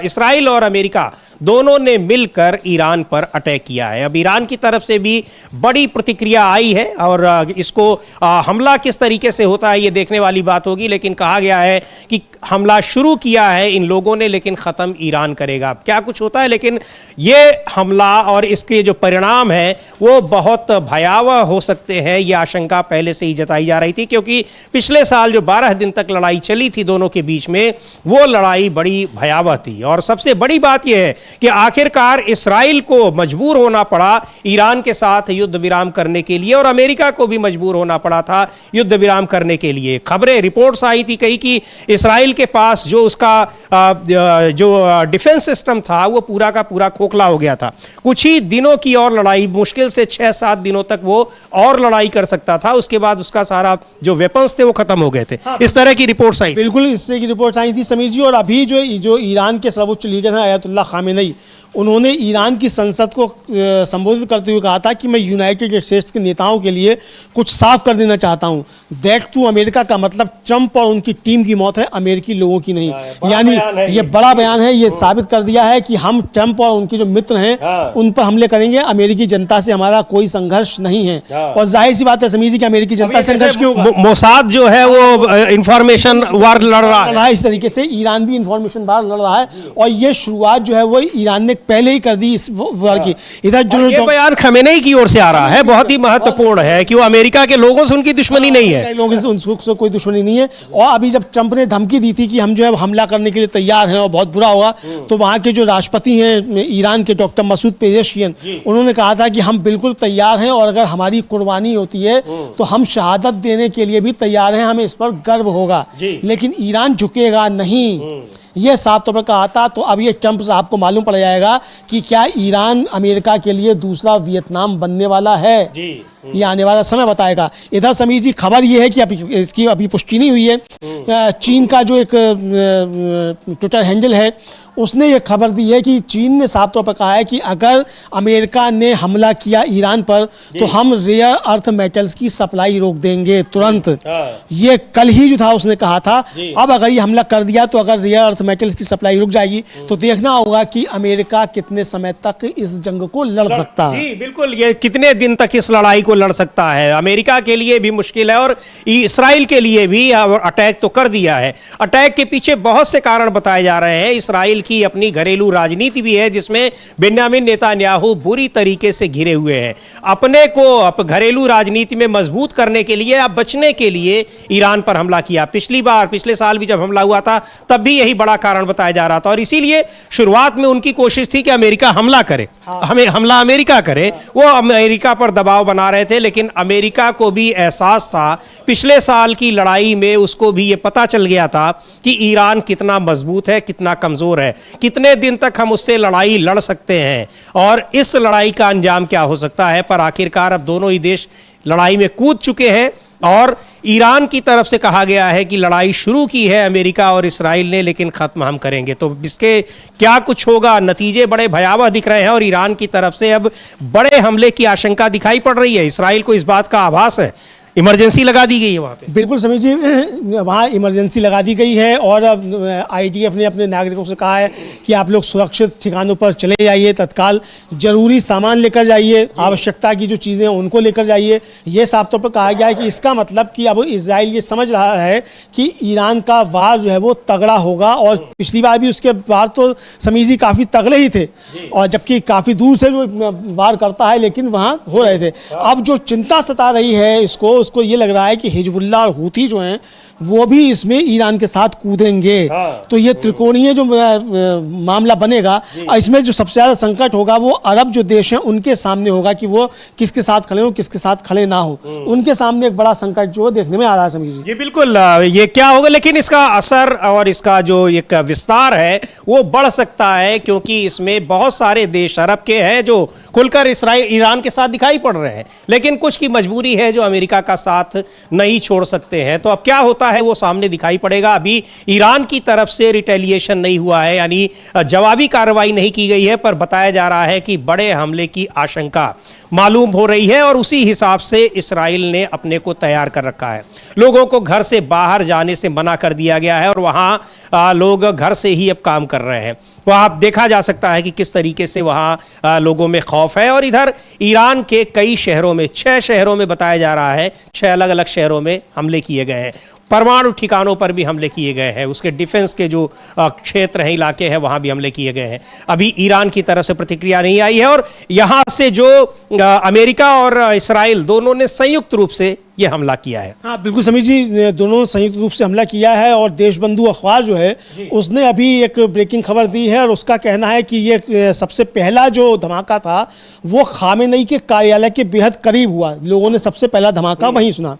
Speaker 1: इसराइल और अमेरिका दोनों ने मिलकर ईरान पर अटैक किया है। अब ईरान की तरफ से भी बड़ी प्रतिक्रिया आई है, और इसको हमला किस तरीके से होता है ये देखने वाली बात होगी। लेकिन कहा गया है कि हमला शुरू किया है इन लोगों ने, लेकिन ख़त्म ईरान करेगा। क्या कुछ होता है, लेकिन ये हमला और इसके जो परिणाम है वो बहुत भयावह हो सकते हैं। ये आशंका पहले से ही जताई जा रही थी, क्योंकि पिछले साल जो 12 दिन तक लड़ाई चली थी दोनों के बीच में, वो लड़ाई बड़ी भयावह थी। और सबसे बड़ी बात यह है कि आखिरकार इसराइल को मजबूर होना पड़ा ईरान के साथ युद्ध विराम करने के लिए, और अमेरिका को भी मजबूर होना पड़ा था युद्ध विराम करने के लिए। खबरें, रिपोर्ट्स आई थी कई कि इसराइल के पास जो उसका जो डिफेंस सिस्टम था वो पूरा का पूरा खोखला हो गया था। कुछ ही दिनों की और लड़ाई, मुश्किल से 6-7 दिनों तक वो और लड़ाई कर सकता था, उसके बाद उसका सारा जो वेपन्स थे वो खत्म हो गए थे। इस तरह की रिपोर्ट्स आई।
Speaker 2: बिल्कुल इस तरह की रिपोर्ट्स आई थी समीर जी। और अभी जो ईरान के सर्वोच्च लीडर हैं अयतुल्लाह खामेनी, उन्होंने ईरान की संसद को संबोधित करते हुए कहा था कि मैं यूनाइटेड स्टेट्स के नेताओं के लिए कुछ साफ कर देना चाहता हूं, दैट टू अमेरिका का मतलब ट्रंप और उनकी टीम की मौत है, अमेरिकी लोगों की नहीं। यानी ये बड़ा बयान है, ये साबित कर दिया है कि हम ट्रंप और उनके जो मित्र हैं उन पर हमले करेंगे, अमेरिकी जनता से हमारा कोई संघर्ष नहीं है। और जाहिर सी बात है समीर जी कि अमेरिकी जनता से संघर्ष क्यों होगा?
Speaker 1: मोसाद जो है वो इंफॉर्मेशन वार लड़ रहा है,
Speaker 2: इस तरीके से ईरान भी इंफॉर्मेशन वार लड़ रहा है और ये शुरुआत जो है वो ईरान ने पहले ही कर दी इस वार की। इधर जो
Speaker 1: ये बयान खमेनेई की ओर से आ रहा है, बहुत ही महत्वपूर्ण है कि वो अमेरिका के लोगों से उनकी दुश्मनी नहीं है,
Speaker 2: लोगों से उनसे कोई दुश्मनी नहीं है। और अभी जब ट्रंप ने धमकी दी थी कि हम जो है हमला करने के लिए तैयार हैं और बहुत बुरा होगा, तो वहाँ के जो राष्ट्रपति हैं ईरान के डॉक्टर मसूद पेजेशियन, उन्होंने कहा था कि हम बिल्कुल तैयार हैं और अगर हमारी कुर्बानी होती है तो हम शहादत देने के लिए भी तैयार हैं, हमें इस पर गर्व होगा, लेकिन ईरान झुकेगा नहीं, ये साफ तौर पर कहा था। तो अब ये ट्रंप साहब को मालूम पड़ जाएगा कि क्या ईरान अमेरिका के लिए दूसरा वियतनाम बनने वाला है, ये आने वाला समय बताएगा। इधर समीर जी खबर ये है कि अभी इसकी अभी पुष्टि नहीं हुई है, चीन का जो एक ट्विटर हैंडल है उसने ये खबर दी है कि चीन ने साफ तौर पर कहा है कि अगर अमेरिका ने हमला किया ईरान पर तो हम रेयर अर्थ मेटल्स की सप्लाई रोक देंगे तुरंत। ये कल ही जो था उसने कहा था। अब अगर ये हमला कर दिया तो अगर रेयर अर्थ मेटल्स की सप्लाई रुक जाएगी तो देखना होगा कि अमेरिका कितने समय तक इस जंग को लड़ सकता है।
Speaker 1: जी बिल्कुल, ये कितने दिन तक इस लड़ाई को लड़ सकता है, अमेरिका के लिए भी मुश्किल है और इसराइल के लिए भी। अटैक तो कर दिया है, अटैक के पीछे बहुत से कारण बताए जा रहे हैं। इसराइल की अपनी घरेलू राजनीति भी है जिसमें बेन्यामिन नेतान्याहू बुरी तरीके से घिरे हुए हैं। अपने को घरेलू राजनीति में मजबूत करने के लिए, अब बचने के लिए ईरान पर हमला किया। पिछले साल भी जब हमला हुआ था तब भी यही बड़ा कारण बताया जा रहा था और इसीलिए शुरुआत में उनकी कोशिश थी कि अमेरिका हमला करे, हमें हमला अमेरिका करे, वो अमेरिका पर दबाव बना रहे थे। लेकिन अमेरिका को भी एहसास था पिछले साल की लड़ाई में, उसको भी ये पता चल गया था कि ईरान कितना मजबूत है, कितना कमजोर है, कितने दिन तक हम उससे लड़ाई लड़ सकते हैं और इस लड़ाई का अंजाम क्या हो सकता है। पर आखिरकार अब दोनों ही देश लड़ाई में कूद चुके हैं और ईरान की तरफ से कहा गया है कि लड़ाई शुरू की है अमेरिका और इसराइल ने, लेकिन खत्म हम करेंगे। तो इसके क्या कुछ होगा, नतीजे बड़े भयावह दिख रहे हैं और ईरान की तरफ से अब बड़े हमले की आशंका दिखाई पड़ रही है। इसराइल को इस बात का आभास है, इमरजेंसी लगा दी गई है वहाँ पे।
Speaker 2: बिल्कुल समीर जी, वहाँ इमरजेंसी लगा दी गई है और IDF ने अपने नागरिकों से कहा है कि आप लोग सुरक्षित ठिकानों पर चले जाइए, तत्काल जरूरी सामान लेकर जाइए, आवश्यकता की जो चीज़ें हैं उनको लेकर जाइए। ये साफ तौर पर कहा गया है कि इसका मतलब कि अब इजराइल ये समझ रहा है कि ईरान का वार जो है वो तगड़ा होगा और पिछली बार भी उसके वार तो समीर जी काफ़ी तगड़े ही थे और जबकि काफ़ी दूर से जो वार करता है लेकिन वहाँ हो रहे थे। अब जो चिंता सता रही है उसको ये लग रहा है कि हिजबुल्लाह और हूथी जो हैं वो भी इसमें ईरान के साथ कूदेंगे। तो ये त्रिकोणीय जो मामला बनेगा, इसमें जो सबसे ज़्यादा संकट होगा वो अरब जो देश हैं उनके सामने होगा कि वो किसके साथ खड़े हो, किसके साथ खड़े ना हो। उनके सामने एक बड़ा संकट जो देखने में आ रहा है समीर जी।
Speaker 1: जी बिल्कुल, ये क्या होगा, लेकिन इसका असर और इसका जो एक विस्तार है वो बढ़ सकता है क्योंकि इसमें बहुत सारे देश अरब के हैं जो खुलकर ईरान के साथ दिखाई पड़ रहे हैं, लेकिन कुछ की मजबूरी है जो अमेरिका का साथ नहीं छोड़ सकते हैं। तो अब क्या होता है वो सामने दिखाई पड़ेगा। अभी ईरान की तरफ से रिटेलिएशन नहीं हुआ है, यानी जवाबी कार्रवाई नहीं की गई है, पर बताया जा रहा है कि बड़े हमले की आशंका मालूम हो रही है और उसी हिसाब से इसराइल ने अपने को तैयार कर रखा है। लोगों को घर से बाहर जाने से मना कर दिया गया है और वहाँ लोग घर से ही अब काम कर रहे हैं। वहाँ देखा जा सकता है कि किस तरीके से वहाँ लोगों में खौफ है। और इधर ईरान के कई शहरों में, 6 शहरों में बताया जा रहा है, 6 अलग अलग शहरों में हमले किए गए हैं। परमाणु ठिकानों पर भी हमले किए गए हैं, उसके डिफेंस के जो क्षेत्र हैं, इलाके हैं, वहाँ भी हमले किए गए हैं। अभी ईरान की तरफ से प्रतिक्रिया नहीं आई है और यहाँ से जो अमेरिका और इसराइल दोनों ने संयुक्त रूप से ये हमला किया है।
Speaker 2: हाँ बिल्कुल समीर जी, दोनों संयुक्त रूप से हमला किया है और देशबंधु अखबार जो है उसने अभी एक ब्रेकिंग खबर दी है और उसका कहना है कि ये सबसे पहला जो धमाका था वो खामेनेई के कार्यालय के बेहद करीब हुआ। लोगों ने सबसे पहला धमाका वहीं सुना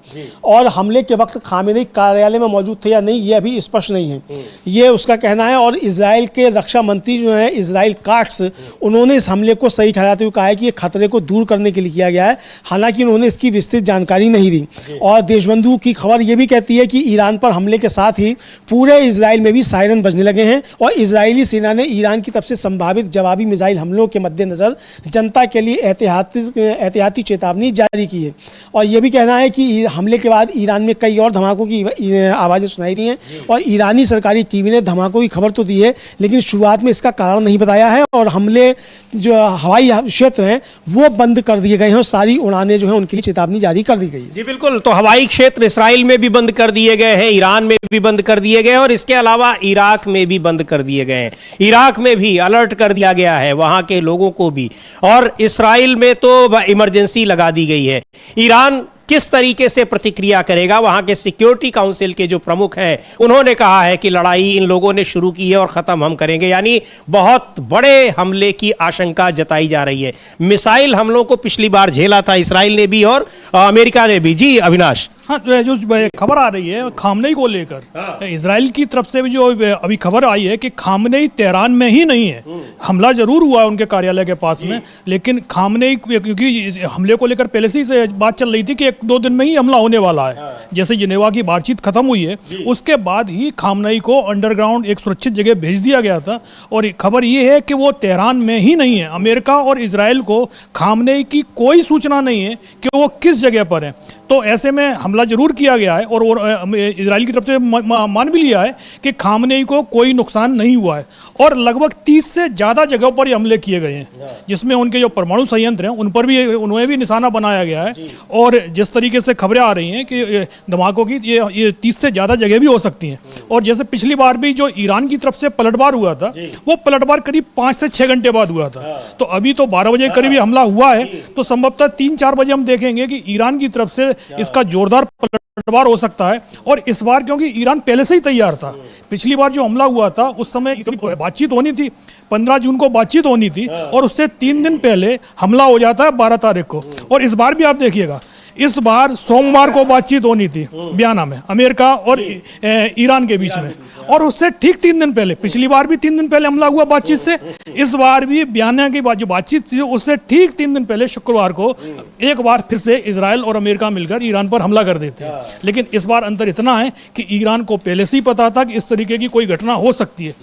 Speaker 2: और हमले के वक्त खामेनेई कार्यालय में मौजूद थे या नहीं ये अभी स्पष्ट नहीं है, ये उसका कहना है। और इजराइल के रक्षा मंत्री जो है इजराइल काट्स, उन्होंने इस हमले को सही ठहराते हुए कहा है कि ये खतरे को दूर करने के लिए किया गया है, हालांकि उन्होंने इसकी विस्तृत जानकारी नहीं दी। और देशबंधु की खबर ये भी कहती है कि ईरान पर हमले के साथ ही पूरे इजराइल में भी सायरन बजने लगे हैं और इजरायली सेना ने ईरान की तरफ से संभावित जवाबी मिसाइल हमलों के मद्देनजर जनता के लिए एहतियाती चेतावनी जारी की है। और यह भी कहना है कि हमले के बाद ईरान में कई और धमाकों की आवाज़ें सुनाई दी हैं और ईरानी सरकारी टीवी ने धमाकों की खबर तो दी है, लेकिन शुरुआत में इसका कारण नहीं बताया है और हमले जो हवाई क्षेत्र हैं वो बंद कर दिए गए हैं और सारी उड़ानें जो हैं उनके लिए चेतावनी जारी कर दी गई है।
Speaker 1: जी बिल्कुल, तो हवाई क्षेत्र इसराइल में भी बंद कर दिए गए हैं, ईरान में भी बंद कर दिए गए और इसके अलावा इराक में भी बंद कर दिए गए हैं। इराक में भी अलर्ट कर दिया गया है वहां के लोगों को भी, और इसराइल में तो इमरजेंसी लगा दी गई है। ईरान किस तरीके से प्रतिक्रिया करेगा? वहां के सिक्योरिटी काउंसिल के जो प्रमुख हैं उन्होंने कहा है कि लड़ाई इन लोगों ने शुरू की है और खत्म हम करेंगे, यानी बहुत बड़े हमले की आशंका जताई जा रही है। मिसाइल हमलों को पिछली बार झेला था इसराइल ने भी और अमेरिका ने भी। जी अविनाश।
Speaker 4: हाँ, जो खबर आ रही है खामनेई को लेकर, इजराइल की तरफ से भी जो अभी खबर आई है कि खामनेई तेहरान में ही नहीं है। हमला जरूर हुआ उनके कार्यालय के पास में, लेकिन खामनेई, क्योंकि हमले को लेकर पहले से ही बात चल रही थी कि 1-2 दिन में ही हमला होने वाला है। जैसे जिनेवा की बातचीत खत्म हुई है उसके बाद ही खामनेई को अंडरग्राउंड एक सुरक्षित जगह भेज दिया गया था। और खबर ये है कि वो तेहरान में ही नहीं है। अमेरिका और इजराइल को खामनेई की कोई सूचना नहीं है कि वो किस जगह पर है। तो ऐसे में हमला जरूर किया गया है और इजराइल की तरफ से मान भी लिया है कि खामनेई को कोई नुकसान नहीं हुआ है। और लगभग 30 से ज़्यादा जगहों पर ये हमले किए गए हैं, जिसमें उनके जो परमाणु संयंत्र हैं उन पर भी उन्हें भी निशाना बनाया गया है। और जिस तरीके से खबरें आ रही हैं कि धमाकों की ये 30 से ज़्यादा जगह भी हो सकती हैं। और जैसे पिछली बार भी जो ईरान की तरफ से पलटवार हुआ था वो पलटवार करीब 5 से 6 घंटे बाद हुआ था। तो अभी तो 12 बजे करीब हमला हुआ है, तो संभवतः 3-4 बजे हम देखेंगे कि ईरान की तरफ से इसका जोरदार पलटवार हो सकता है। और इस बार क्योंकि ईरान पहले से ही तैयार था, पिछली बार जो हमला हुआ था उस समय बातचीत होनी थी, 15 जून को बातचीत होनी थी और उससे 3 दिन पहले हमला हो जाता है 12 तारीख को। और इस बार भी आप देखिएगा, इस बार सोमवार को बातचीत होनी थी बयाना में अमेरिका और ईरान के बीच में, और उससे ठीक 3 दिन पहले, पिछली बार भी 3 दिन पहले हमला हुआ बातचीत से, इस बार भी बयाना की जो बातचीत थी उससे ठीक 3 दिन पहले शुक्रवार को एक बार फिर से इजराइल और अमेरिका मिलकर ईरान पर हमला कर देते हैं। लेकिन इस बार अंतर इतना है कि ईरान को पहले से ही पता था कि इस तरीके की कोई घटना हो सकती है,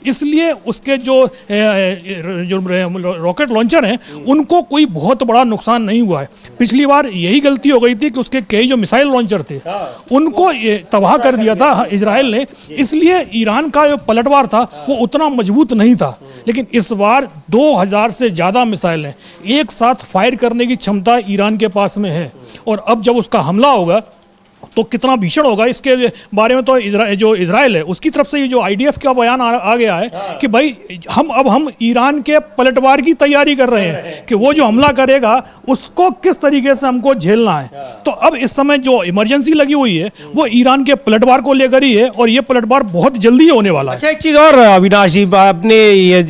Speaker 4: इसलिए उसके जो रॉकेट लॉन्चर हैं उनको कोई बहुत बड़ा नुकसान नहीं हुआ है। पिछली बार यही गलती हो गई थी कि उसके कई जो मिसाइल लॉन्चर थे उनको तबाह कर दिया था इजराइल ने, इसलिए ईरान का जो पलटवार था वो उतना मजबूत नहीं था। लेकिन इस बार 2000 से ज़्यादा मिसाइल हैं, एक साथ फायर करने की क्षमता ईरान के पास में है। और अब जब उसका हमला होगा तो कितना भीषण होगा इसके बारे में तो जो इजराइल है उसकी तरफ से ये जो IDF का बयान आ गया है कि भाई हम ईरान के पलटवार की तैयारी कर रहे हैं कि वो जो हमला करेगा उसको किस तरीके से हमको झेलना है। तो अब इस समय जो इमरजेंसी लगी हुई है वो ईरान के पलटवार को लेकर ही है और ये पलटवार बहुत जल्दी होने वाला है।
Speaker 1: अच्छा, एक चीज़ और अविनाश जी, आपने ये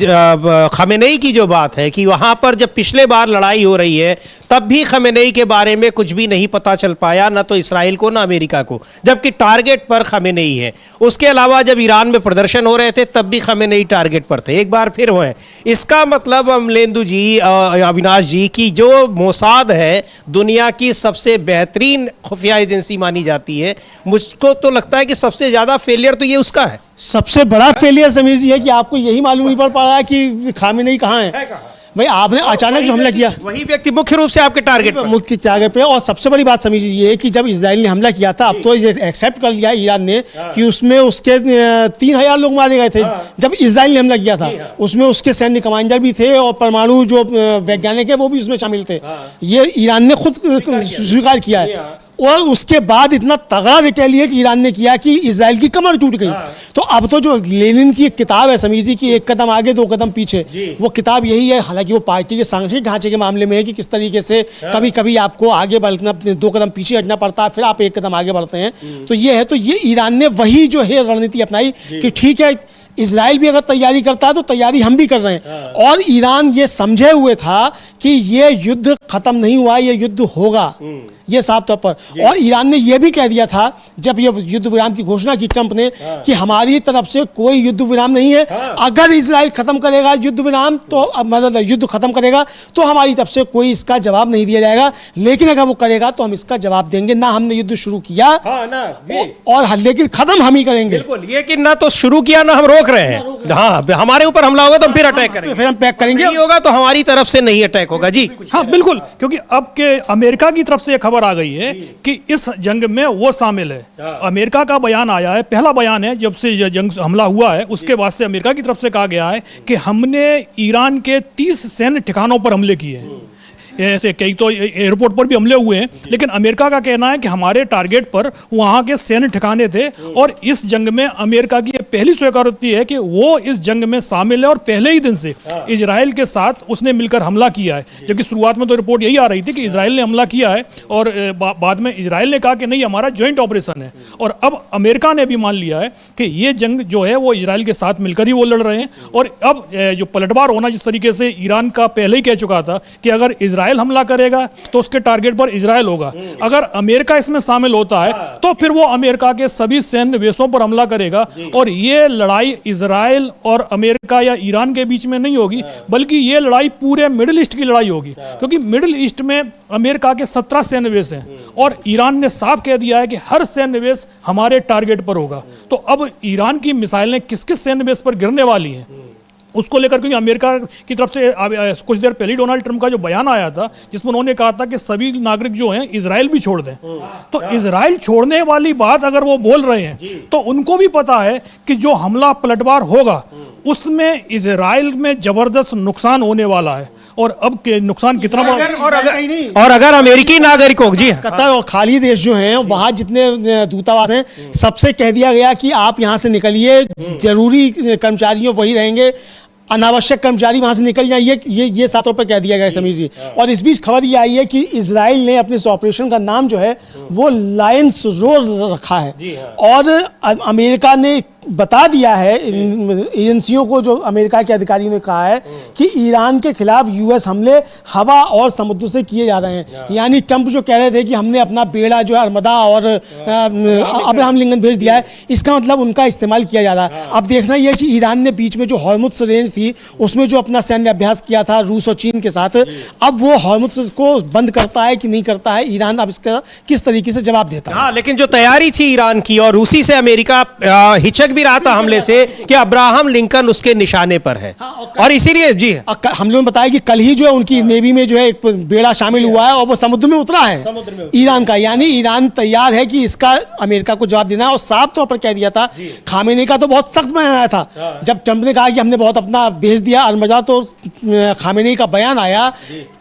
Speaker 1: खमेनेई की जो बात है कि वहां पर जब पिछले बार लड़ाई हो रही है तब भी खमेनेई के बारे में कुछ भी नहीं पता चल पाया, ना तो इसराइल को ना अमेरिका को, जबकि टारगेट पर खमेनेई है। उसके अलावा जब ईरान में प्रदर्शन हो रहे थे तब भी खमेनेई टारगेट पर थे, एक बार फिर हुए। इसका मतलब अमलेंदु जी, अविनाश जी, की जो मोसाद है दुनिया की सबसे बेहतरीन खुफिया एजेंसी मानी जाती है, मुझको तो लगता है कि सबसे ज्यादा फेलियर तो ये उसका है।
Speaker 2: सबसे बड़ा फेलियर समीर जी है कि आपको यही मालूम नहीं पड़ पा रहा है कि खामेनेई कहाँ है। भाई आपने अचानक जो हमला किया,
Speaker 1: वही व्यक्ति मुख्य रूप से आपके टारगेट पर,
Speaker 2: मुख्य टारगेट पे। और सबसे बड़ी बात समझिए ये है कि जब इजराइल ने हमला किया था, अब तो ये एक्सेप्ट कर लिया ईरान ने कि उसमें उसके 3000 लोग मारे गए थे। जब इजराइल ने हमला किया था उसमें उसके सैन्य कमांडर भी थे और परमाणु जो वैज्ञानिक है वो भी उसमें शामिल थे। ये ईरान ने खुद स्वीकार किया है। और उसके बाद इतना तगड़ा रिटेलिएट ईरान ने किया कि इजराइल की कमर टूट गई। तो अब तो जो लेनिन की एक किताब है समीर जी की, 1 कदम आगे 2 कदम पीछे, वो किताब यही है। हालांकि वो पार्टी के सांगठनिक ढांचे के मामले में है कि किस तरीके से कभी कभी आपको आगे बढ़ना, 2 कदम पीछे हटना पड़ता है, फिर आप 1 कदम आगे बढ़ते हैं। तो ये है, तो ये ईरान ने वही जो है रणनीति अपनाई कि ठीक है, इजराइल भी अगर तैयारी करता है तो तैयारी हम भी कर रहे हैं। और ईरान ये समझे हुए था कि ये युद्ध खत्म नहीं हुआ, ये युद्ध होगा। ये साफ तौर पर। और ईरान ने यह भी कह दिया था जब ये युद्ध विराम की घोषणा की ट्रंप ने कि हमारी तरफ से कोई युद्ध विराम नहीं है, अगर इजराइल खत्म करेगा युद्ध विराम तो मतलब युद्ध खत्म करेगा तो हमारी तरफ से कोई इसका जवाब नहीं दिया जाएगा, लेकिन अगर वो करेगा तो हम इसका जवाब देंगे, ना हमने युद्ध शुरू किया और लेकिन खत्म हम ही करेंगे।
Speaker 1: बिल्कुल, ये कि ना तो शुरू किया ना हम रोक रहे हैं। हाँ, हमारे ऊपर हमला होगा तो हम फिर अटैक करेंगे,
Speaker 2: फिर हम पैक करेंगे,
Speaker 1: नहीं होगा तो हमारी तरफ से नहीं अटैक होगा। जी
Speaker 4: हाँ बिल्कुल, क्योंकि अब के अमेरिका की तरफ से ये खबर आ गई है कि इस जंग में वो शामिल है। अमेरिका का बयान आया है, पहला बयान है जब से ये जंग हमला हुआ है उसके बाद से अमेरिका की तरफ से कहा गया है कि हमने ईरान के 30 सैन्य ठिकानों पर हमले किए हैं। ऐसे कई तो एयरपोर्ट पर भी हमले हुए हैं, लेकिन अमेरिका का कहना है कि हमारे टारगेट पर वहाँ के सैन्य ठिकाने थे और इस जंग में अमेरिका की पहली स्वीकारोक्ति है कि वो इस जंग में शामिल है और पहले ही दिन से इजराइल के साथ उसने मिलकर हमला किया है। जबकि शुरुआत में तो रिपोर्ट यही आ रही थी कि इजराइल ने हमला किया है और बाद में इजराइल ने कहा कि नहीं हमारा ज्वाइंट ऑपरेशन है, और अब अमेरिका ने भी मान लिया है कि ये जंग जो है वो इजराइल के साथ मिलकर ही वो लड़ रहे हैं। और अब जो पलटवार होना, जिस तरीके से ईरान का पहले ही कह चुका था कि अगर इजराइल हमला करेगा तो उसके टारगेट पर इजराइल होगा, अगर अमेरिका इसमें शामिल होता है तो फिर वो अमेरिका के सभी सैन्य बेसों पर हमला करेगा। और ये लड़ाई इजराइल और अमेरिका या ईरान के बीच में नहीं होगी, बल्कि ये लड़ाई पूरे मिडिल ईस्ट की लड़ाई होगी, क्योंकि मिडिल ईस्ट में अमेरिका के 17 सैन्य बेस हैं और ईरान ने साफ कह दिया है कि हर सैन्य बेस हमारे टारगेट पर होगा। तो अब ईरान की मिसाइलें किस किस सैन्य बेस पर गिरने वाली हैं उसको लेकर, क्योंकि अमेरिका की तरफ से कुछ देर पहले डोनाल्ड ट्रंप का जो बयान आया था जिसमें उन्होंने कहा था कि सभी नागरिक जो हैं इजराइल भी छोड़ दें, तो इजराइल छोड़ने वाली बात अगर वो बोल रहे हैं तो उनको भी पता है कि जो हमला पलटवार होगा उसमें इजराइल में जबरदस्त नुकसान होने वाला है। और अब के नुकसान कितना
Speaker 1: और अगर अमेरिकी नागरिकों जी
Speaker 2: कतर और खाली देश जो हैं वहाँ जितने दूतावास हैं सबसे कह दिया गया कि आप यहाँ से निकलिए, जरूरी कर्मचारियों वही रहेंगे, अनावश्यक कर्मचारी वहां से निकल जाए, ये साफ तौर पर कह दिया गया है समीर जी। और इस बीच खबर ये आई है कि इजराइल ने अपने इस ऑपरेशन का नाम जो है वो लायंस रोर रखा है और अमेरिका ने बता दिया है एजेंसियों को, जो अमेरिका के अधिकारियों ने कहा है कि ईरान के खिलाफ यूएस हमले हवा और समुद्र से किए जा रहे हैं। यानी ट्रंप जो कह रहे थे कि हमने अपना बेड़ा जो है अरमदा और अब्राहम लिंकन भेज दिया है, इसका मतलब उनका इस्तेमाल किया जा रहा है। अब देखना यह है कि ईरान ने बीच में जो हॉर्मुज़ रेंज थी उसमें जो अपना सैन्य अभ्यास किया था रूस और चीन के साथ, अब वो हॉर्मुज़ को बंद करता है कि नहीं करता है, ईरान अब इसका किस तरीके से जवाब देता है।
Speaker 1: हाँ, लेकिन जो तैयारी थी ईरान की और रूसी से अमेरिका हिचक भी रहा था हमले से कि अब्राहम लिंकन उसके निशाने पर है, और इसीलिए जी
Speaker 2: हम लोगों ने बताया कि कल ही जो है उनकी नेवी में जो है एक बेड़ा शामिल हुआ है और वो समुद्र में उतरा है ईरान का। यानी ईरान तैयार है कि इसका अमेरिका को जवाब देना है। और साफ तौर पर कह दिया था, खामेनी का तो बहुत सख्त बयान आया था जब ट्रंप ने कहा कि हमने बहुत अपना भेज दिया अरमदा, तो खामेनी का बयान आया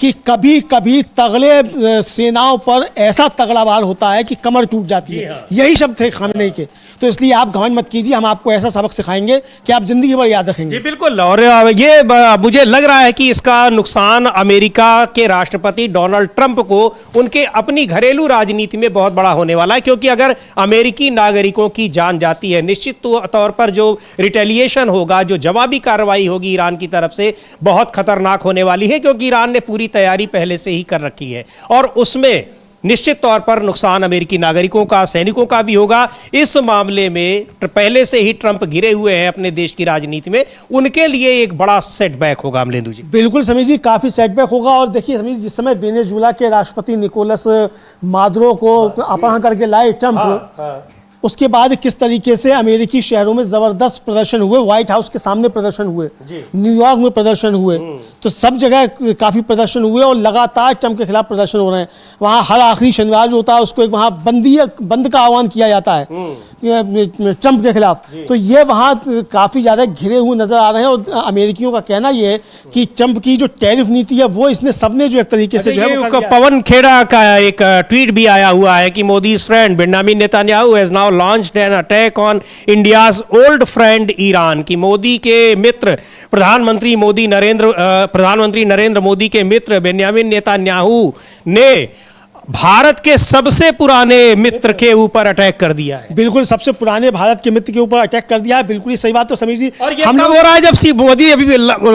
Speaker 2: कि कभी कभी तगड़े सेनाओं पर ऐसा तगड़ा वार होता है कि कमर टूट जाती है, यही शब्द थे खामेनी के। तो इसलिए आप घमंड मत कीजिए, हम आपको ऐसा सबक सिखाएंगे कि आप जिंदगी भर याद रखेंगे।
Speaker 1: जी बिल्कुल, और ये मुझे लग रहा है कि इसका नुकसान अमेरिका के राष्ट्रपति डोनाल्ड ट्रंप को उनके अपनी घरेलू राजनीति में बहुत बड़ा होने वाला है, क्योंकि अगर अमेरिकी नागरिकों की जान जाती है, निश्चित तौर पर जो रिटेलिएशन होगा, जो जवाबी कार्रवाई होगी ईरान की तरफ से, बहुत खतरनाक होने वाली है, क्योंकि ईरान ने पूरी तैयारी पहले से ही कर रखी है और उसमें निश्चित तौर पर नुकसान अमेरिकी नागरिकों का, सैनिकों का भी होगा। इस मामले में पहले से ही ट्रंप घिरे हुए हैं अपने देश की राजनीति में, उनके लिए एक बड़ा सेटबैक होगा अमलेंदु जी।
Speaker 2: बिल्कुल समीर जी, काफी सेटबैक होगा। और देखिए समीर, जिस समय वेनेजुएला के राष्ट्रपति निकोलस मादुरो को अपहरण करके लाए ट्रंप, उसके बाद किस तरीके से अमेरिकी शहरों में जबरदस्त प्रदर्शन हुए, व्हाइट हाउस के सामने प्रदर्शन हुए, न्यूयॉर्क में प्रदर्शन हुए, तो सब जगह काफी प्रदर्शन हुए और लगातार ट्रंप के खिलाफ प्रदर्शन हो रहे हैं। वहाँ हर आखिरी शनिवार जो होता है उसको एक वहाँ बंद का आह्वान किया जाता है ट्रंप के खिलाफ। तो ये वहाँ काफी ज्यादा घिरे हुए नजर आ रहे हैं और अमेरिकियों का कहना यह है कि ट्रंप की जो टैरिफ नीति है वो इसने सबने जो एक तरीके से जो है,
Speaker 1: पवन खेड़ा का एक ट्वीट भी आया हुआ है कि Modi friend Benjamin Netanyahu has now launched an attack on India's old friend Iran, की मोदी के मित्र प्रधानमंत्री नरेंद्र मोदी के मित्र बेंजामिन नेतन्याहू ने भारत के सबसे पुराने मित्र के ऊपर अटैक कर दिया है।
Speaker 2: बिल्कुल सबसे पुराने भारत के मित्र के ऊपर अटैक कर दिया है, बिल्कुल ये सही बात तो समीर जी।
Speaker 1: और ये
Speaker 2: हम
Speaker 1: कब
Speaker 2: लोग
Speaker 1: हो रहा है जब मोदी अभी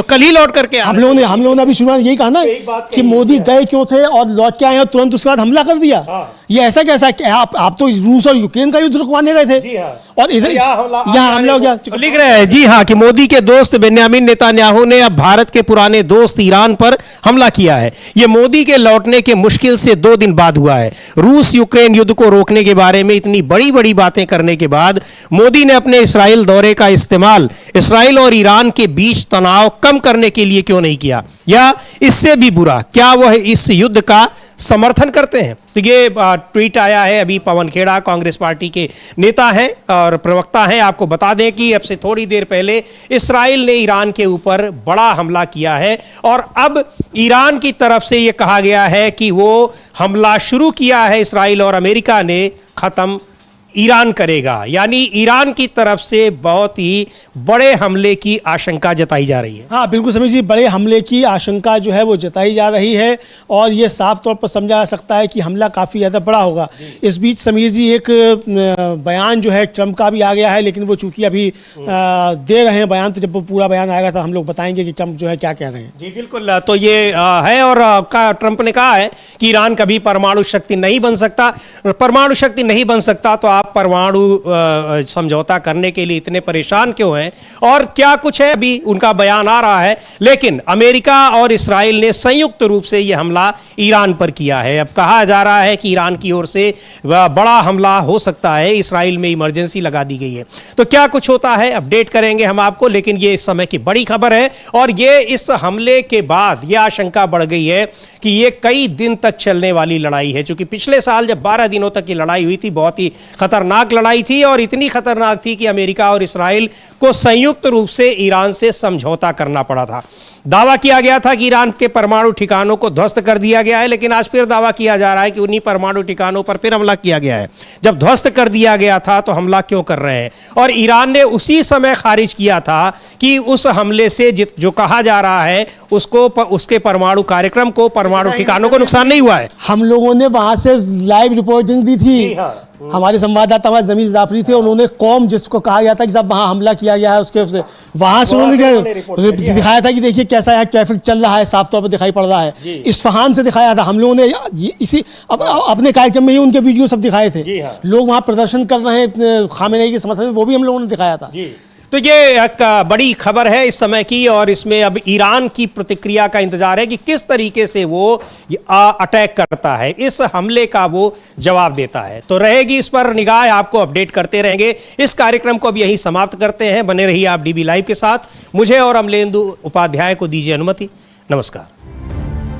Speaker 1: कल ही लौट करके
Speaker 2: हम लोगों ने अभी शुरुआत यही कहा ना कि मोदी गए क्यों थे और लौट के आए और तुरंत उसके बाद हमला कर दिया। ये ऐसा कैसा कि आप तो रूस और यूक्रेन का युद्ध रुकवाने गए थे और इधर यहाँ हमला हो गया।
Speaker 1: लिख रहे हैं जी हाँ कि मोदी के दोस्त बेन्यामिन नेतन्याहू ने अब भारत के पुराने दोस्त ईरान पर हमला किया है। ये मोदी के लौटने के मुश्किल से 2 दिन बाद हुआ है। रूस यूक्रेन युद्ध को रोकने के बारे में इतनी बड़ी बड़ी बातें करने के बाद मोदी ने अपने इस्राइल दौरे का इस्तेमाल इस्राइल और ईरान के बीच तनाव कम करने के लिए क्यों नहीं किया, या इससे भी बुरा क्या वह इस युद्ध का समर्थन करते हैं। तो ये ट्वीट आया है अभी पवन खेड़ा कांग्रेस पार्टी के नेता हैं और प्रवक्ता हैं। आपको बता दें कि अब से थोड़ी देर पहले इस्राइल ने ईरान के ऊपर बड़ा हमला किया है और अब ईरान की तरफ से ये कहा गया है कि वो हमला शुरू किया है इस्राइल और अमेरिका ने, खत्म ईरान करेगा। यानी ईरान की तरफ से बहुत ही बड़े हमले की आशंका जताई जा रही है।
Speaker 2: हाँ बिल्कुल समीर जी, बड़े हमले की आशंका जो है वो जताई जा रही है और ये साफ तौर पर समझा जा सकता है कि हमला काफ़ी ज़्यादा बड़ा होगा। इस बीच समीर जी एक बयान जो है ट्रंप का भी आ गया है, लेकिन वो चूंकि अभी दे रहे हैं बयान, तो जब वो पूरा बयान आएगा तो हम लोग बताएंगे कि ट्रंप जो है क्या कह रहे हैं।
Speaker 1: जी बिल्कुल, तो ये है और ट्रंप ने कहा है कि ईरान कभी परमाणु शक्ति नहीं बन सकता। परमाणु शक्ति नहीं बन सकता तो आप परमाणु समझौता करने के लिए इतने परेशान क्यों हैं, और क्या कुछ है अभी उनका बयान आ रहा है। लेकिन अमेरिका और इस्राइल ने संयुक्त रूप से यह हमला ईरान पर किया है। अब कहा जा रहा है कि ईरान की ओर से बड़ा हमला हो सकता है, इस्राइल में इमरजेंसी लगा दी गई है। तो क्या कुछ होता है अपडेट करेंगे हम आपको, लेकिन ये इस समय की बड़ी खबर है और ये इस हमले के बाद यह आशंका बढ़ गई है कि ये कई दिन तक चलने वाली लड़ाई है। क्योंकि पिछले साल जब 12 दिनों तक की लड़ाई हुई थी, बहुत ही खतरनाक लड़ाई थी और इतनी खतरनाक थी कि अमेरिका और इस्राइल को संयुक्त रूप से ईरान से समझौता करना पड़ा था। दावा किया गया था कि ईरान के परमाणु ठिकानों को ध्वस्त कर दिया गया है, लेकिन आज फिर दावा किया जा रहा है कि उन्हीं परमाणु ठिकानों पर फिर हमला किया गया है। जब ध्वस्त कर दिया गया था तो हमला क्यों कर रहे हैं, और ईरान ने उसी समय खारिज किया था कि उस हमले से जो कहा जा रहा है उसको उसके परमाणु कार्यक्रम को, परमाणु ठिकानों को नुकसान नहीं हुआ है।
Speaker 2: हम लोगों ने वहां से लाइव रिपोर्टिंग दी थी। हमारे संवाददाता हमारे जमील जाफरी थे, उन्होंने कौम जिसको कहा गया था कि जब वहां हमला किया गया है उसके वहां से उन्होंने दिखाया था कि देखिए कैसा यहाँ ट्रैफिक चल रहा है, साफ तौर पर दिखाई पड़ रहा है। इस्फहान से दिखाया था हम लोगों ने, इसी अपने कार्यक्रम में ही उनके वीडियो सब दिखाए थे। लोग वहां प्रदर्शन कर रहे हैं खामेनेई के समर्थन में, वो भी हम लोगों ने दिखाया था।
Speaker 1: तो ये एक बड़ी खबर है इस समय की और इसमें अब ईरान की प्रतिक्रिया का इंतजार है कि किस तरीके से वो अटैक करता है, इस हमले का वो जवाब देता है। तो रहेगी इस पर निगाह, आपको अपडेट करते रहेंगे। इस कार्यक्रम को अब यहीं समाप्त करते हैं। बने रहिए आप डीबी लाइव के साथ। मुझे और अमलेंदु उपाध्याय को दीजिए अनुमति। नमस्कार।